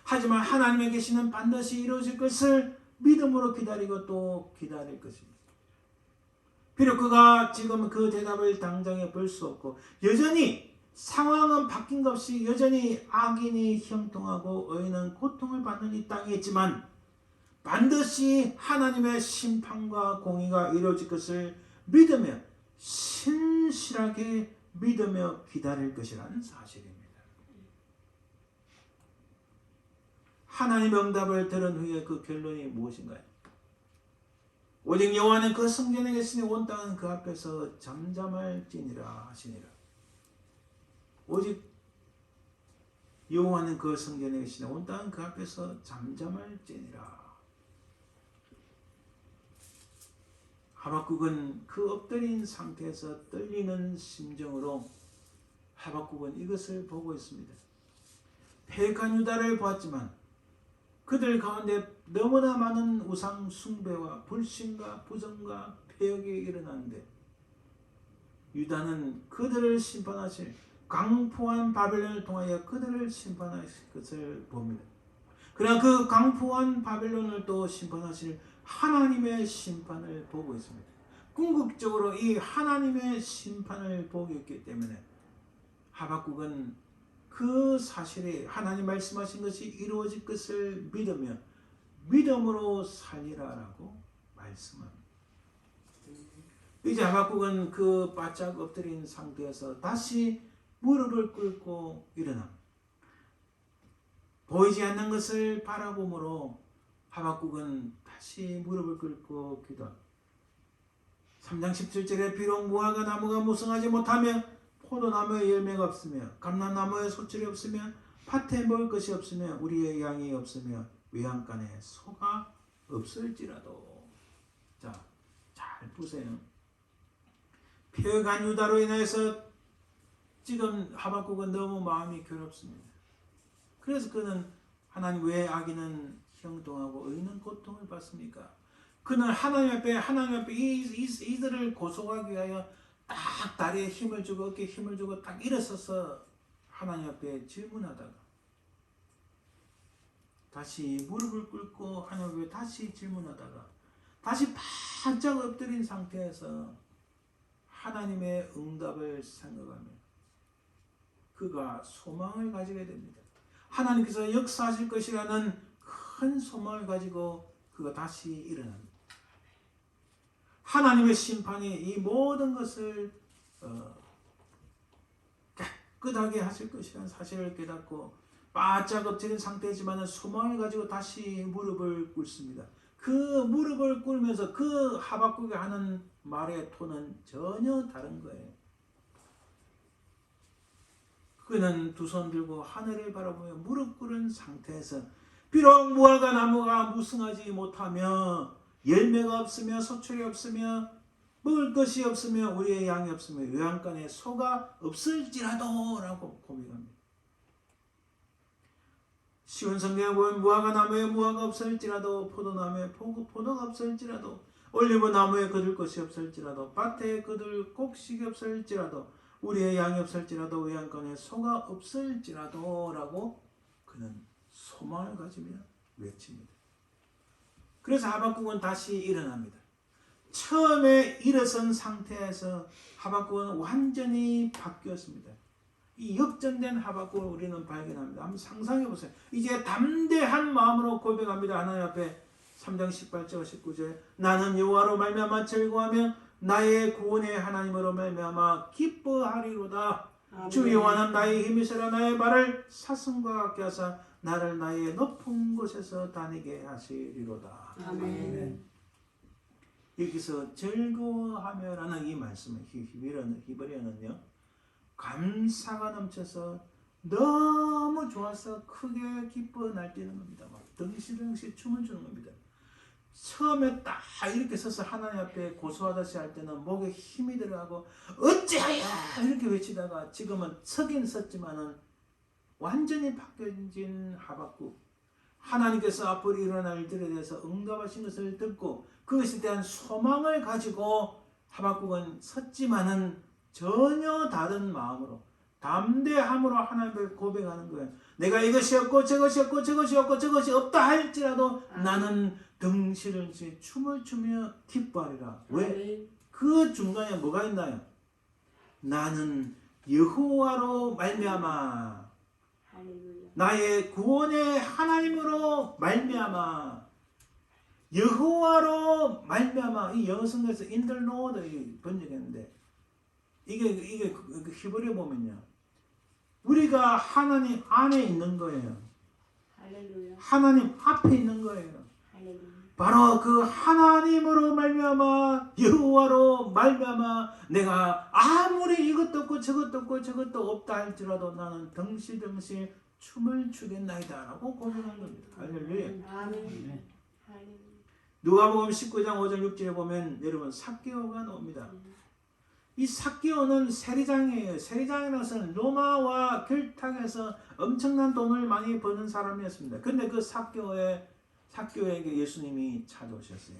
하지만 하나님의 계시는 반드시 이루어질 것을 믿음으로 기다리고 또 기다릴 것입니다. 비록 그가 지금 그 대답을 당장에 볼 수 없고 여전히 상황은 바뀐 것 없이 여전히 악인이 형통하고 의인은 고통을 받는 이 땅에 있지만 반드시 하나님의 심판과 공의가 이루어질 것을 믿으며 신실하게 믿으며 기다릴 것이라는 사실입니다. 하나님의 응답을 들은 후에 그 결론이 무엇인가요? 오직 여호와는 그 성전에 계시니 온 땅은 그 앞에서 잠잠할지니라 하시니라. 오직 여호와는 그 성전에 계시나 온 땅은 그 앞에서 잠잠할지니라. 하박국은 그 엎드린 상태에서 떨리는 심정으로 하박국은 이것을 보고 있습니다. 패역한 유다를 보았지만 그들 가운데 너무나 많은 우상 숭배와 불신과 부정과 패역이 일어나는데 유다는 그들을 심판하실 강포한 바벨론을 통하여 그들을 심판하실 것을 봅니다. 그러나 그 강포한 바벨론을 또 심판하실 하나님의 심판을 보고 있습니다. 궁극적으로 이 하나님의 심판을 보고 있기 때문에 하박국은 그 사실이 하나님 말씀하신 것이 이루어질 것을 믿으며 믿음으로 살리라라고 말씀합니다. 이제 하박국은 그 바짝 엎드린 상태에서 다시 무릎을 꿇고 일어나 보이지 않는 것을 바라보므로 하박국은 다시 무릎을 꿇고 기도합니다. 3장 17절에 비록 무화과 나무가 무성하지 못하며 포도나무에 열매가 없으며 감람나무에 소출이 없으며 밭에 먹을 것이 없으며 우리의 양이 없으며 외양간에 소가 없을지라도. 자, 잘 보세요. 패역한 유다로 인해서 지금 하박국은 너무 마음이 괴롭습니다. 그래서 그는 하나님 왜 악인은 형통하고 의인은 고통을 받습니까? 그는 하나님 앞에 이들을 고소하기 위하여 딱 다리에 힘을 주고 어깨에 힘을 주고 딱 일어서서 하나님 앞에 질문하다가 다시 무릎을 꿇고 하나님 앞에 다시 질문하다가 다시 바짝 엎드린 상태에서 하나님의 응답을 생각하며 그가 소망을 가지게 됩니다. 하나님께서 역사하실 것이라는 큰 소망을 가지고 그가 다시 일어납니다. 하나님의 심판이 이 모든 것을 깨끗하게 하실 것이라는 사실을 깨닫고 바짝 엎드린 상태지만 소망을 가지고 다시 무릎을 꿇습니다. 그 무릎을 꿇으면서 그 하박국이 하는 말의 톤은 전혀 다른 거예요. 그는 두 손 들고 하늘을 바라보며 무릎 꿇은 상태에서 비록 무화과 나무가 무성하지 못하며 열매가 없으며 소출이 없으며 먹을 것이 없으며 우리의 양이 없으며 외양간에 소가 없을지라도 라고 고백합니다. 쉬운 성경에 보면 무화과 나무에 무화과 없을지라도 포도나무에 포도가 없을지라도 올리브 나무에 거둘 것이 없을지라도 밭에 거둘 곡식이 없을지라도 우리의 양이 없을지라도 외양간에 소가 없을지라도 라고 그는 소망을 가지며 외칩니다. 그래서 하박국은 다시 일어납니다. 처음에 일어선 상태에서 하박국은 완전히 바뀌었습니다. 이 역전된 하박국을 우리는 발견합니다. 한번 상상해 보세요. 이제 담대한 마음으로 고백합니다. 하나님 앞에 3장 18절 19절 나는 여호와로 말미암아 즐거워하며 나의 구원의 하나님으로 말미암아 기뻐하리로다. 아멘. 주 여호와는 나의 힘이시라 나의 발을 사슴과 같게 하사 나를 나의 높은 곳에서 다니게 하시리로다. 아멘. 여기서 즐거워하며라는 이 말씀은 히브리어는요 감사가 넘쳐서 너무 좋아서 크게 기뻐 날뛰는 겁니다. 막 덩실덩실 춤을 추는 겁니다. 처음에 딱 이렇게 서서 하나님 앞에 고소하다시 할 때는 목에 힘이 들어가고 어찌하여 이렇게 외치다가 지금은 서긴 섰지만은 완전히 바뀌어진 하박국. 하나님께서 앞으로 일어날 일들에 대해서 응답하신 것을 듣고 그것에 대한 소망을 가지고 하박국은 섰지만은 전혀 다른 마음으로 담대함으로 하나님을 고백하는 거예요. 내가 이것이 없고 저것이 없고 저것이 없고 저것이 없다 할지라도 나는 덩실을 춤을 추며 기뻐하리라. 왜? 그 중간에 뭐가 있나요? 나는 여호와로 말미암아 나의 구원의 하나님으로 말미암아 여호와로 말미암아. 이 영어 성경에서 in the Lord 번역했는데 이게 히브리어 보면요 우리가 하나님 안에 있는 거예요. 할렐루야. 하나님 앞에 있는 거예요. 할렐루야. 바로 그 하나님으로 말미암아 여호와로 말미암아 내가 아무리 이것도 없고 저것도 없고 저것도 없다 할지라도 나는 덩실덩실 춤을 추겠나이다 라고 고백한 겁니다. 할렐루야. 아멘. 누가복음 19장 5절 6절에 보면 여러분 삭개오가 나옵니다. 이 삭개오는 세리장이에요. 세리장이라는 것은 로마와 결탁해서 엄청난 돈을 많이 버는 사람이었습니다. 근데 그 삭개오에게 예수님이 찾아오셨어요.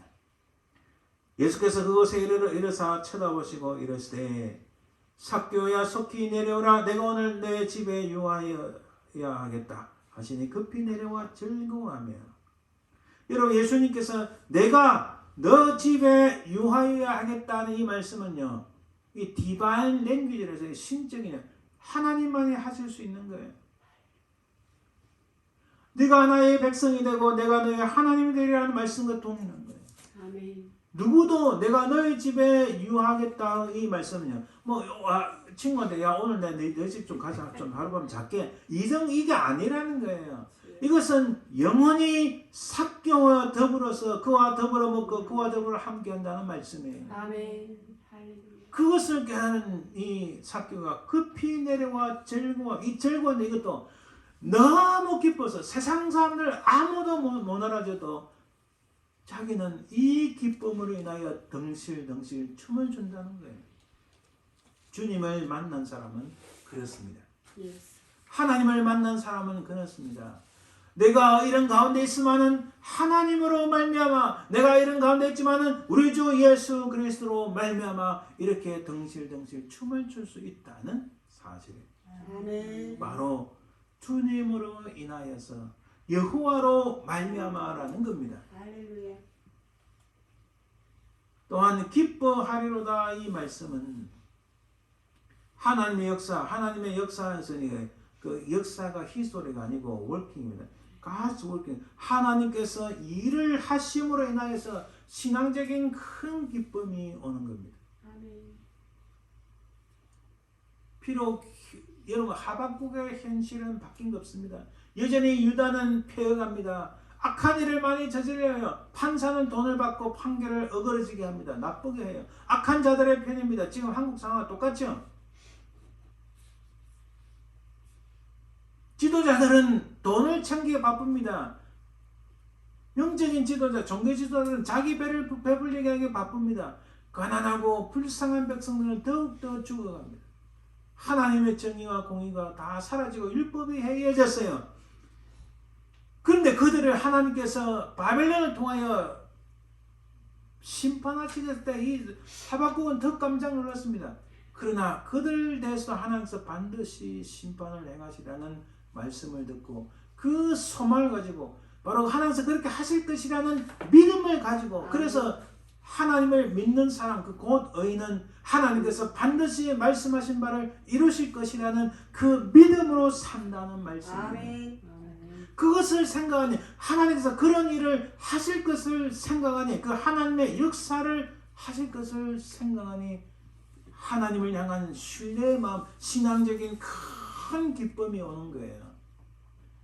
예수께서 그곳에 이르사 쳐다보시고 이르시되 삭개오야 속히 내려오라. 내가 오늘 내 집에 유하여야 하겠다 하시니 급히 내려와 즐거워하며. 여러분 예수님께서 내가 너 집에 유하여야 하겠다는 이 말씀은요, 이 디바인 랭귀지라서 신적인 하나님만이 하실 수 있는 거예요. 네가 나의 백성이 되고 내가 너의 하나님이 되리라는 말씀과 동일한 거예요. 아멘. 누구도 내가 너희 집에 유하겠다 이 말씀은요, 뭐 친구한테 야 오늘 내 집 좀 가자 좀 하룻밤 잘게 이게 아니라는 거예요. 이것은 영원히 삭개와 더불어서 그와 더불어 먹고 그와 더불어 함께한다는 말씀이에요. 아멘. 그것을 깨닫는 이 삭개가 급히 내려와 즐거워. 이 즐거운데 이것도 너무 기뻐서 세상 사람들 아무도 못 알아줘도 자기는 이 기쁨으로 인하여 덩실덩실 춤을 준다는 거예요. 주님을 만난 사람은 그렇습니다. 하나님을 만난 사람은 그렇습니다. 내가 이런 가운데 있으면은 하나님으로 말미암아, 내가 이런 가운데 있지만은 우리 주 예수 그리스도로 말미암아 이렇게 덩실덩실 춤을 출 수 있다는 사실이에요. 아멘. 바로 주님으로 인하여서 여호와로 말미암아라는 겁니다. 할렐루야. 또한 기뻐하리로다 이 말씀은 하나님의 역사에서 그 역사가 히스토리가 아니고 워킹입니다. God's working. 하나님께서 일을 하심으로 인하여서 신앙적인 큰 기쁨이 오는 겁니다. 아멘. 비록 여러분 하박국의 현실은 바뀐 게 없습니다. 여전히 유다는 폐역합니다. 악한 일을 많이 저질러요. 판사는 돈을 받고 판결을 어그러지게 합니다. 나쁘게 해요. 악한 자들의 편입니다. 지금 한국 상황과 똑같죠? 지도자들은 돈을 챙기게 바쁩니다. 영적인 지도자, 종교 지도자들은 자기 배를 배불리게 하기 바쁩니다. 가난하고 불쌍한 백성들은 더욱더 죽어갑니다. 하나님의 정의와 공의가 다 사라지고 율법이 해이해졌어요. 그런데 그들을 하나님께서 바벨론을 통하여 심판하실 때 이 하박국은 더 깜짝 놀랐습니다. 그러나 그들 대해서 하나님께서 반드시 심판을 행하시라는 말씀을 듣고 그 소망을 가지고 바로 하나님께서 그렇게 하실 것이라는 믿음을 가지고, 그래서 하나님을 믿는 사람, 그 곧 의인은 하나님께서 반드시 말씀하신 바를 이루실 것이라는 그 믿음으로 산다는 말씀입니다. 아멘. 그것을 생각하니, 하나님께서 그런 일을 하실 것을 생각하니, 그 하나님의 역사를 하실 것을 생각하니 하나님을 향한 신뢰의 마음, 신앙적인 큰 기쁨이 오는 거예요.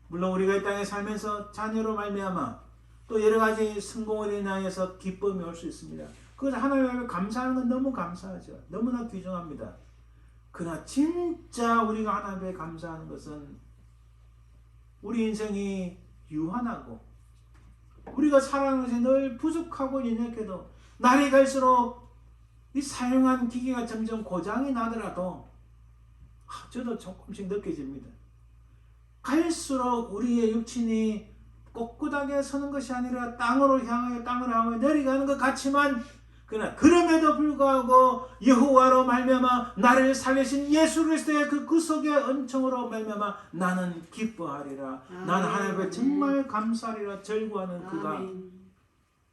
물론 우리가 이 땅에 살면서 자녀로 말미암아 또 여러 가지 성공을 인하여서 기쁨이 올 수 있습니다. 그것을 하나님 앞에 감사하는 건 너무 감사하죠. 너무나 귀중합니다. 그러나 진짜 우리가 하나님 앞에 감사하는 것은 우리 인생이 유한하고 우리가 살아가는 것이 늘 부족하고 연약해도 날이 갈수록 이 사용한 기계가 점점 고장이 나더라도 저도 조금씩 느껴집니다. 갈수록 우리의 육신이 꼿꼿하게 서는 것이 아니라 땅으로 향하여 내려가는 것 같지만, 그러나 그럼에도 불구하고 여호와로 말미암아 나를 살리신 예수 그리스도의 그 구속의 은총으로 말미암아 나는 기뻐하리라. 나는 하나님 앞에 정말 감사하리라. 즐거워하는 그가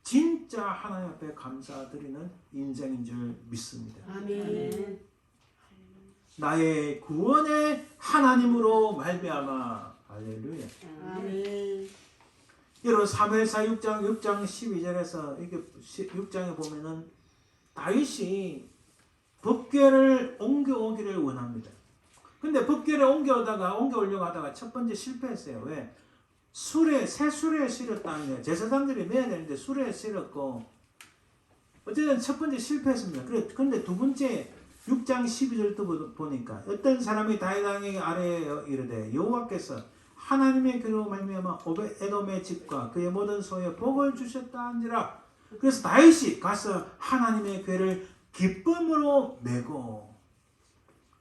진짜 하나님 앞에 감사드리는 인생인 줄 믿습니다. 아멘. 나의 구원의 하나님으로 말미암아. 할렐루야. 아멘. 여러분 사무엘사 6장 12절에서 이게 6장에 보면은 다윗이 법궤를 옮겨오기를 원합니다. 근데 법궤를 옮겨오려고 하다가 첫 번째 실패했어요. 왜? 새 수레에 실었다는 거예요. 제사장들이 매야 되는데 수레에 실었고, 어쨌든 첫 번째 실패했습니다. 그런데 두 번째 6장 12절도 보니까 어떤 사람이 다윗에게 아뢰어 이르되 여호와께서 하나님의 괴로 말미암아 에돔의 집과 그의 모든 소에 복을 주셨다 한지라. 그래서 다윗이 가서 하나님의 괴를 기쁨으로 메고,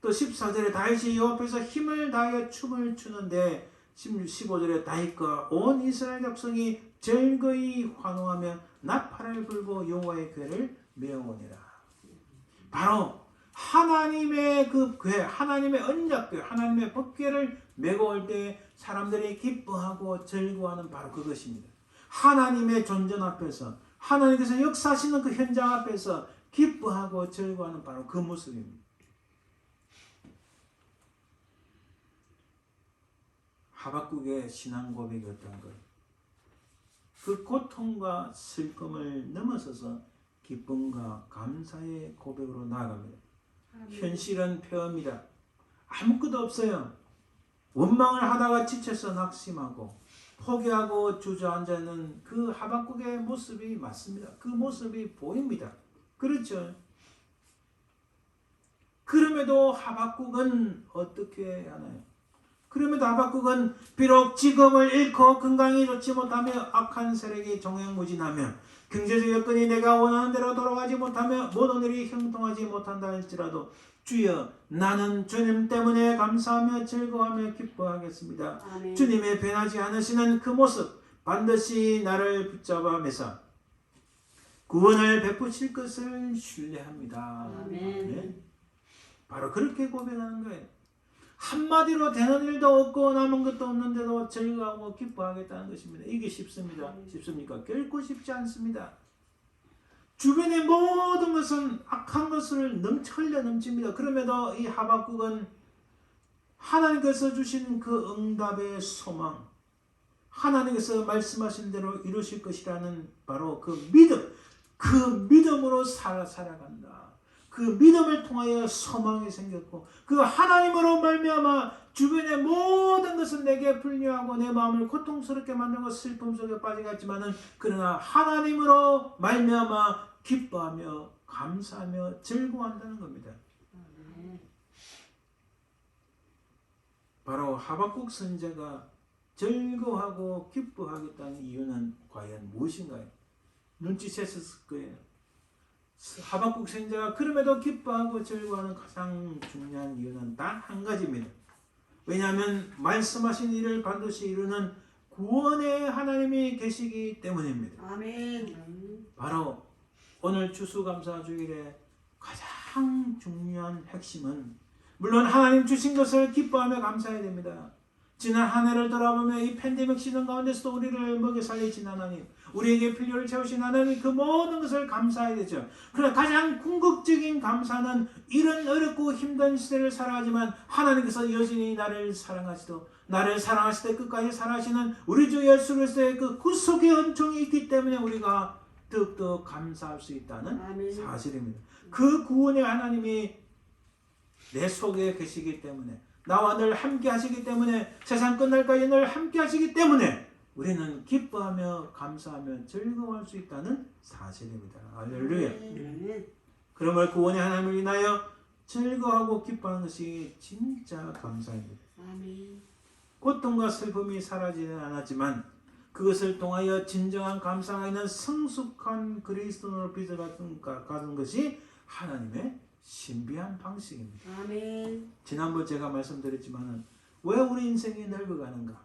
또 14절에 다윗이 여호와 앞에서 힘을 다하여 춤을 추는데 15절에 다윗과 온 이스라엘 백성이 즐거이 환호하며 나팔을 불고 여호와의 괴를 메어오니라. 바로 하나님의 그 괴, 하나님의 언약궤, 하나님의 법궤를 메고 올 때 사람들이 기뻐하고 즐거워하는 바로 그것입니다. 하나님의 존전 앞에서, 하나님께서 역사하시는 그 현장 앞에서 기뻐하고 즐거워하는 바로 그 모습입니다. 하박국의 신앙 고백이 어떤 것? 그 고통과 슬픔을 넘어서서 기쁨과 감사의 고백으로 나아갑니다. 현실은 폐허입니다. 아무것도 없어요. 원망을 하다가 지쳐서 낙심하고 포기하고 주저앉는 그 하박국의 모습이 맞습니다. 그 모습이 보입니다. 그렇죠? 그럼에도 하박국은 어떻게 하나요? 그럼에도 하박국은 비록 직업을 잃고 건강이 좋지 못하며 악한 세력이 종횡무진하며 경제적 여건이 내가 원하는 대로 돌아가지 못하며 모든 일이 형통하지 못한다 할지라도 주여 나는 주님 때문에 감사하며 즐거워하며 기뻐하겠습니다. 아멘. 주님의 변하지 않으시는 그 모습 반드시 나를 붙잡아 매사 구원을 베푸실 것을 신뢰합니다. 아멘. 네? 바로 그렇게 고백하는 거예요. 한마디로 되는 일도 없고 남은 것도 없는데도 즐거워하고 기뻐하겠다는 것입니다. 이게 쉽습니다. 쉽습니까? 결코 쉽지 않습니다. 주변의 모든 것은 악한 것을 흘려 넘칩니다. 그럼에도 이 하박국은 하나님께서 주신 그 응답의 소망, 하나님께서 말씀하신 대로 이루실 것이라는 바로 그 믿음, 그 믿음으로 살아간다. 그 믿음을 통하여 소망이 생겼고 그 하나님으로 말미암아 주변의 모든 것은 내게 불리하고 내 마음을 고통스럽게 만들고 슬픔 속에 빠지겠지만은 그러나 하나님으로 말미암아 기뻐하며 감사하며 즐거워한다는 겁니다. 바로 하박국 선지자가 즐거워하고 기뻐하겠다는 이유는 과연 무엇인가요? 눈치챘을 거예요. 하박국 선지자가 그럼에도 기뻐하고 즐거워하는 가장 중요한 이유는 단 한 가지입니다. 왜냐하면 말씀하신 일을 반드시 이루는 구원의 하나님이 계시기 때문입니다. 아멘. 바로 오늘 추수감사주일에 가장 중요한 핵심은 물론 하나님 주신 것을 기뻐하며 감사해야 됩니다. 지난 한 해를 돌아보며 이 팬데믹 시즌 가운데서도 우리를 먹여 살리신 하나님, 우리에게 필요를 채우신 하나님, 그 모든 것을 감사해야 되죠. 그러나 가장 궁극적인 감사는 이런 어렵고 힘든 시대를 살아가지만 하나님께서 여전히 나를 사랑하시고 나를 사랑하실 때 끝까지 살아가시는 우리 주 예수 그리스도의 그 구속의 은총이 있기 때문에 우리가 더욱더 감사할 수 있다는 아멘. 사실입니다. 그 구원의 하나님이 내 속에 계시기 때문에 나와 늘 함께 하시기 때문에 세상 끝날까지 늘 함께 하시기 때문에 우리는 기뻐하며 감사하며 즐거워할 수 있다는 사실입니다. 할렐루야. 그러므로 구원의 하나님을 인하여 즐거워하고 기뻐하는 것이 진짜 감사입니다. 아멘. 고통과 슬픔이 사라지는 않았지만 그것을 통하여 진정한 감사가 있는 성숙한 그리스도로 빚어가는 것이 하나님의 신비한 방식입니다. 아멘. 지난번 제가 말씀드렸지만 왜 우리 인생이 늙어가는가?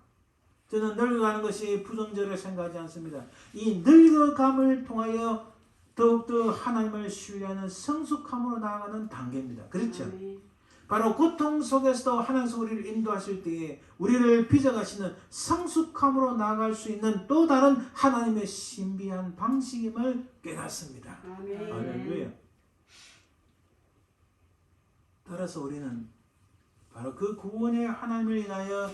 저는 늙어가는 것이 부정적으로 생각하지 않습니다. 이 늙어감을 통하여 더욱더 하나님을 신뢰하는 성숙함으로 나아가는 단계입니다. 그렇죠? 아멘. 바로 고통 속에서도 하나님께서 우리를 인도하실 때에 우리를 빚어가시는 성숙함으로 나아갈 수 있는 또 다른 하나님의 신비한 방식임을 깨닫습니다. 아멘. 할렐루야. 따라서 우리는 바로 그 구원의 하나님을 인하여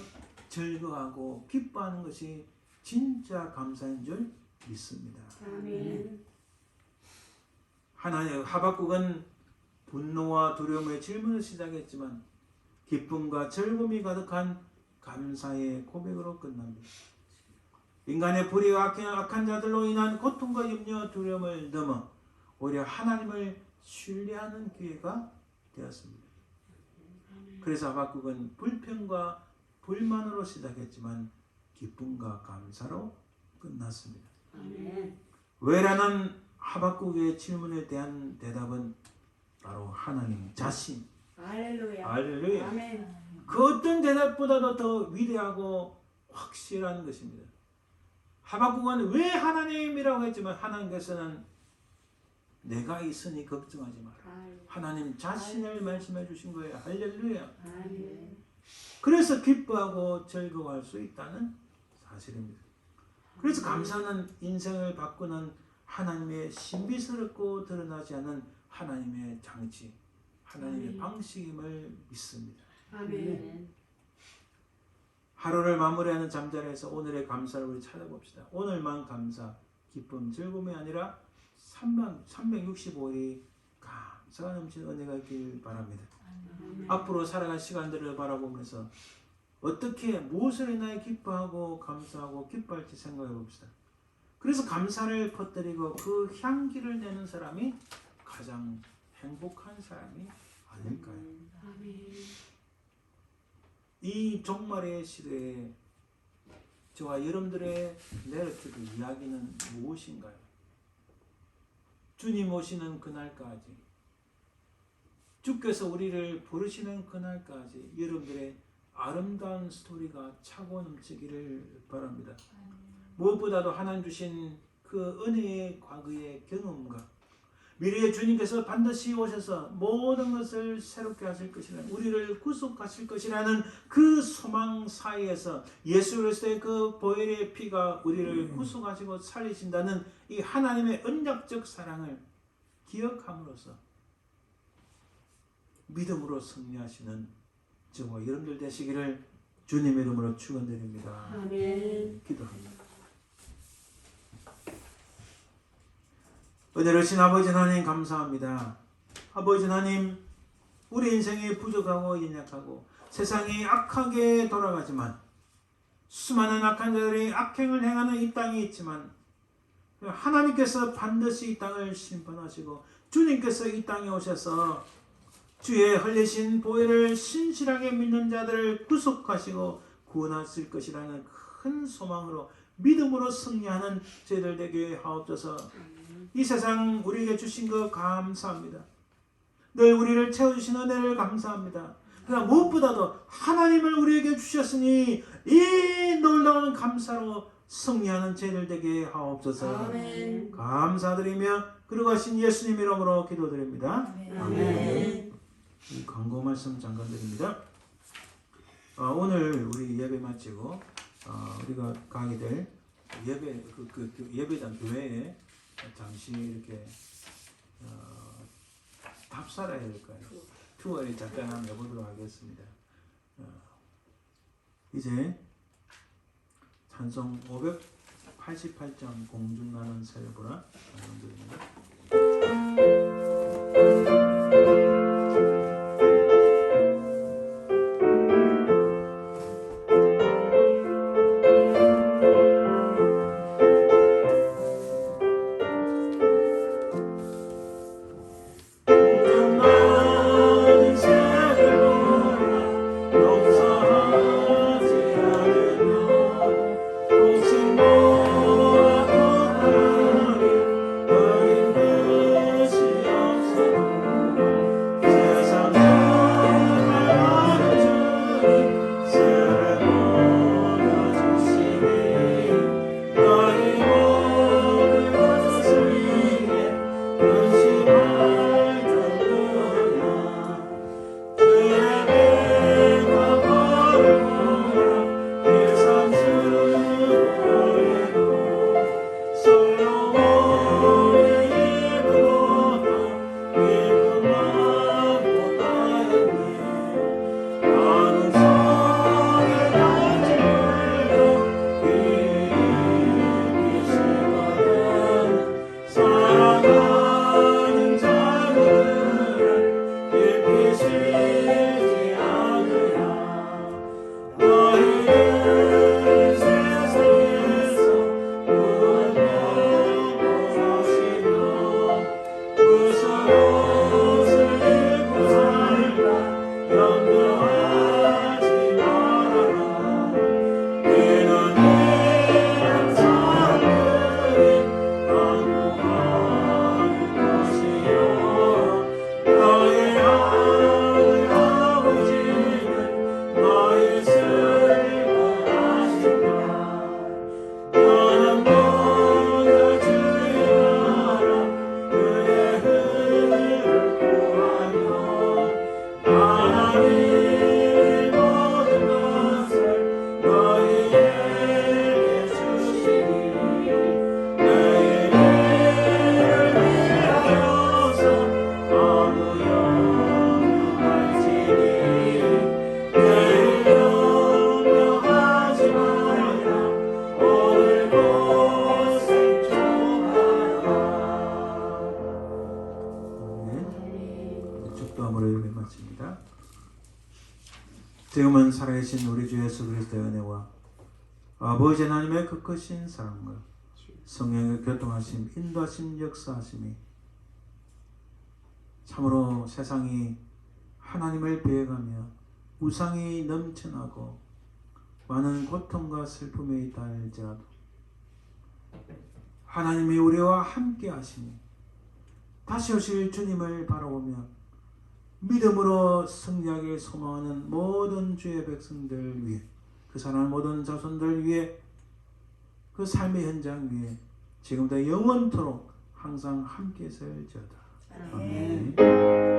즐거워하고 기뻐하는 것이 진짜 감사인 줄 믿습니다. 아멘. 하나님 하박국은 분노와 두려움의 질문을 시작했지만 기쁨과 즐거움이 가득한 감사의 고백으로 끝납니다. 인간의 불의와 악한 자들로 인한 고통과 염려, 두려움을 넘어 오히려 하나님을 신뢰하는 기회가 되었습니다. 그래서 하박국은 불평과 불만으로 시작했지만 기쁨과 감사로 끝났습니다. 아멘. 왜라는 하박국의 질문에 대한 대답은 바로 하나님 자신. 할렐루야. 할렐루야. 아멘. 그 어떤 대답보다도 더 위대하고 확실한 것입니다. 하박국은 왜 하나님이라고 했지만 하나님께서는 내가 있으니 걱정하지 마라. 하나님 자신을 말씀해 주신 거예요. 할렐루야. 아멘. 그래서 기뻐하고 즐거워할 수 있다는 사실입니다. 그래서 감사는 인생을 바꾸는 하나님의 신비스럽고 드러나지 않는 하나님의 장치, 하나님의 아멘. 방식임을 믿습니다. 아멘. 하루를 마무리하는 잠자리에서 오늘의 감사를 우리 찾아봅시다. 오늘만 감사, 기쁨, 즐거움이 아니라 365일이 감사가 넘치는 은혜가 있길 바랍니다. 앞으로 살아갈 시간들을 바라보면서 어떻게 무엇을 인하여 기뻐하고 감사하고 기뻐할지 생각해 봅시다. 그래서 감사를 퍼뜨리고 그 향기를 내는 사람이 가장 행복한 사람이 아닐까요? 아멘. 이 종말의 시대에 저와 여러분들의 내러티브 이야기는 무엇인가요? 주님 오시는 그날까지, 주께서 우리를 부르시는 그날까지 여러분들의 아름다운 스토리가 차고 넘치기를 바랍니다. 무엇보다도 하나님 주신 그 은혜의 과거의 경험과 미래의 주님께서 반드시 오셔서 모든 것을 새롭게 하실 것이라는, 우리를 구속하실 것이라는 그 소망 사이에서 예수 그리스도의 그 보혈의 피가 우리를 구속하시고 살리신다는 이 하나님의 언약적 사랑을 기억함으로써 믿음으로 승리하시는 저와 여러분들 되시기를 주님의 이름으로 축원드립니다. 아멘. 기도합니다. 은혜로우신 아버지 하나님 감사합니다. 아버지 하나님, 우리 인생이 부족하고 연약하고 세상이 악하게 돌아가지만 수많은 악한 자들이 악행을 행하는 이 땅이 있지만 하나님께서 반드시 이 땅을 심판하시고 주님께서 이 땅에 오셔서 주의 흘리신 보혈을 신실하게 믿는 자들을 구속하시고 구원하실 것이라는 큰 소망으로 믿음으로 승리하는 저희들 되게 하옵소서. 이 세상 우리에게 주신 것 감사합니다. 늘 우리를 채워주신 은혜를 감사합니다. 그러나 무엇보다도 하나님을 우리에게 주셨으니 이 놀라운 감사로 승리하는 저희들 되게 하옵소서. 아멘. 감사드리며 그러가신 예수님 이름으로 기도드립니다. 아멘. 이 광고 말씀 잠깐 드립니다. 오늘 우리 예배 마치고 우리가 가게 될 예배 예배당 교회에 잠시 이렇게 답사라 해야 될까요? 투어에 잠깐 한번 해보도록 하겠습니다. 이제 찬송 588장 공중나는 새보라 드립니다. 용서하지 않으며 혹시 모아도 지금은 살아계신 우리 주 예수 그리스도의 은혜와 아버지 하나님의 그 크신 사랑과 성령의 교통하심, 인도하심, 역사하심이 참으로 세상이 하나님을 배워가며 우상이 넘쳐나고 많은 고통과 슬픔에 있다 할지라도 하나님이 우리와 함께 하시니 다시 오실 주님을 바라보며 믿음으로 승리하길 소망하는 모든 주의 백성들 위해, 그 사랑하는 모든 자손들 위해, 그 삶의 현장 위에 지금부터 영원토록 항상 함께 있을지어다. 아멘.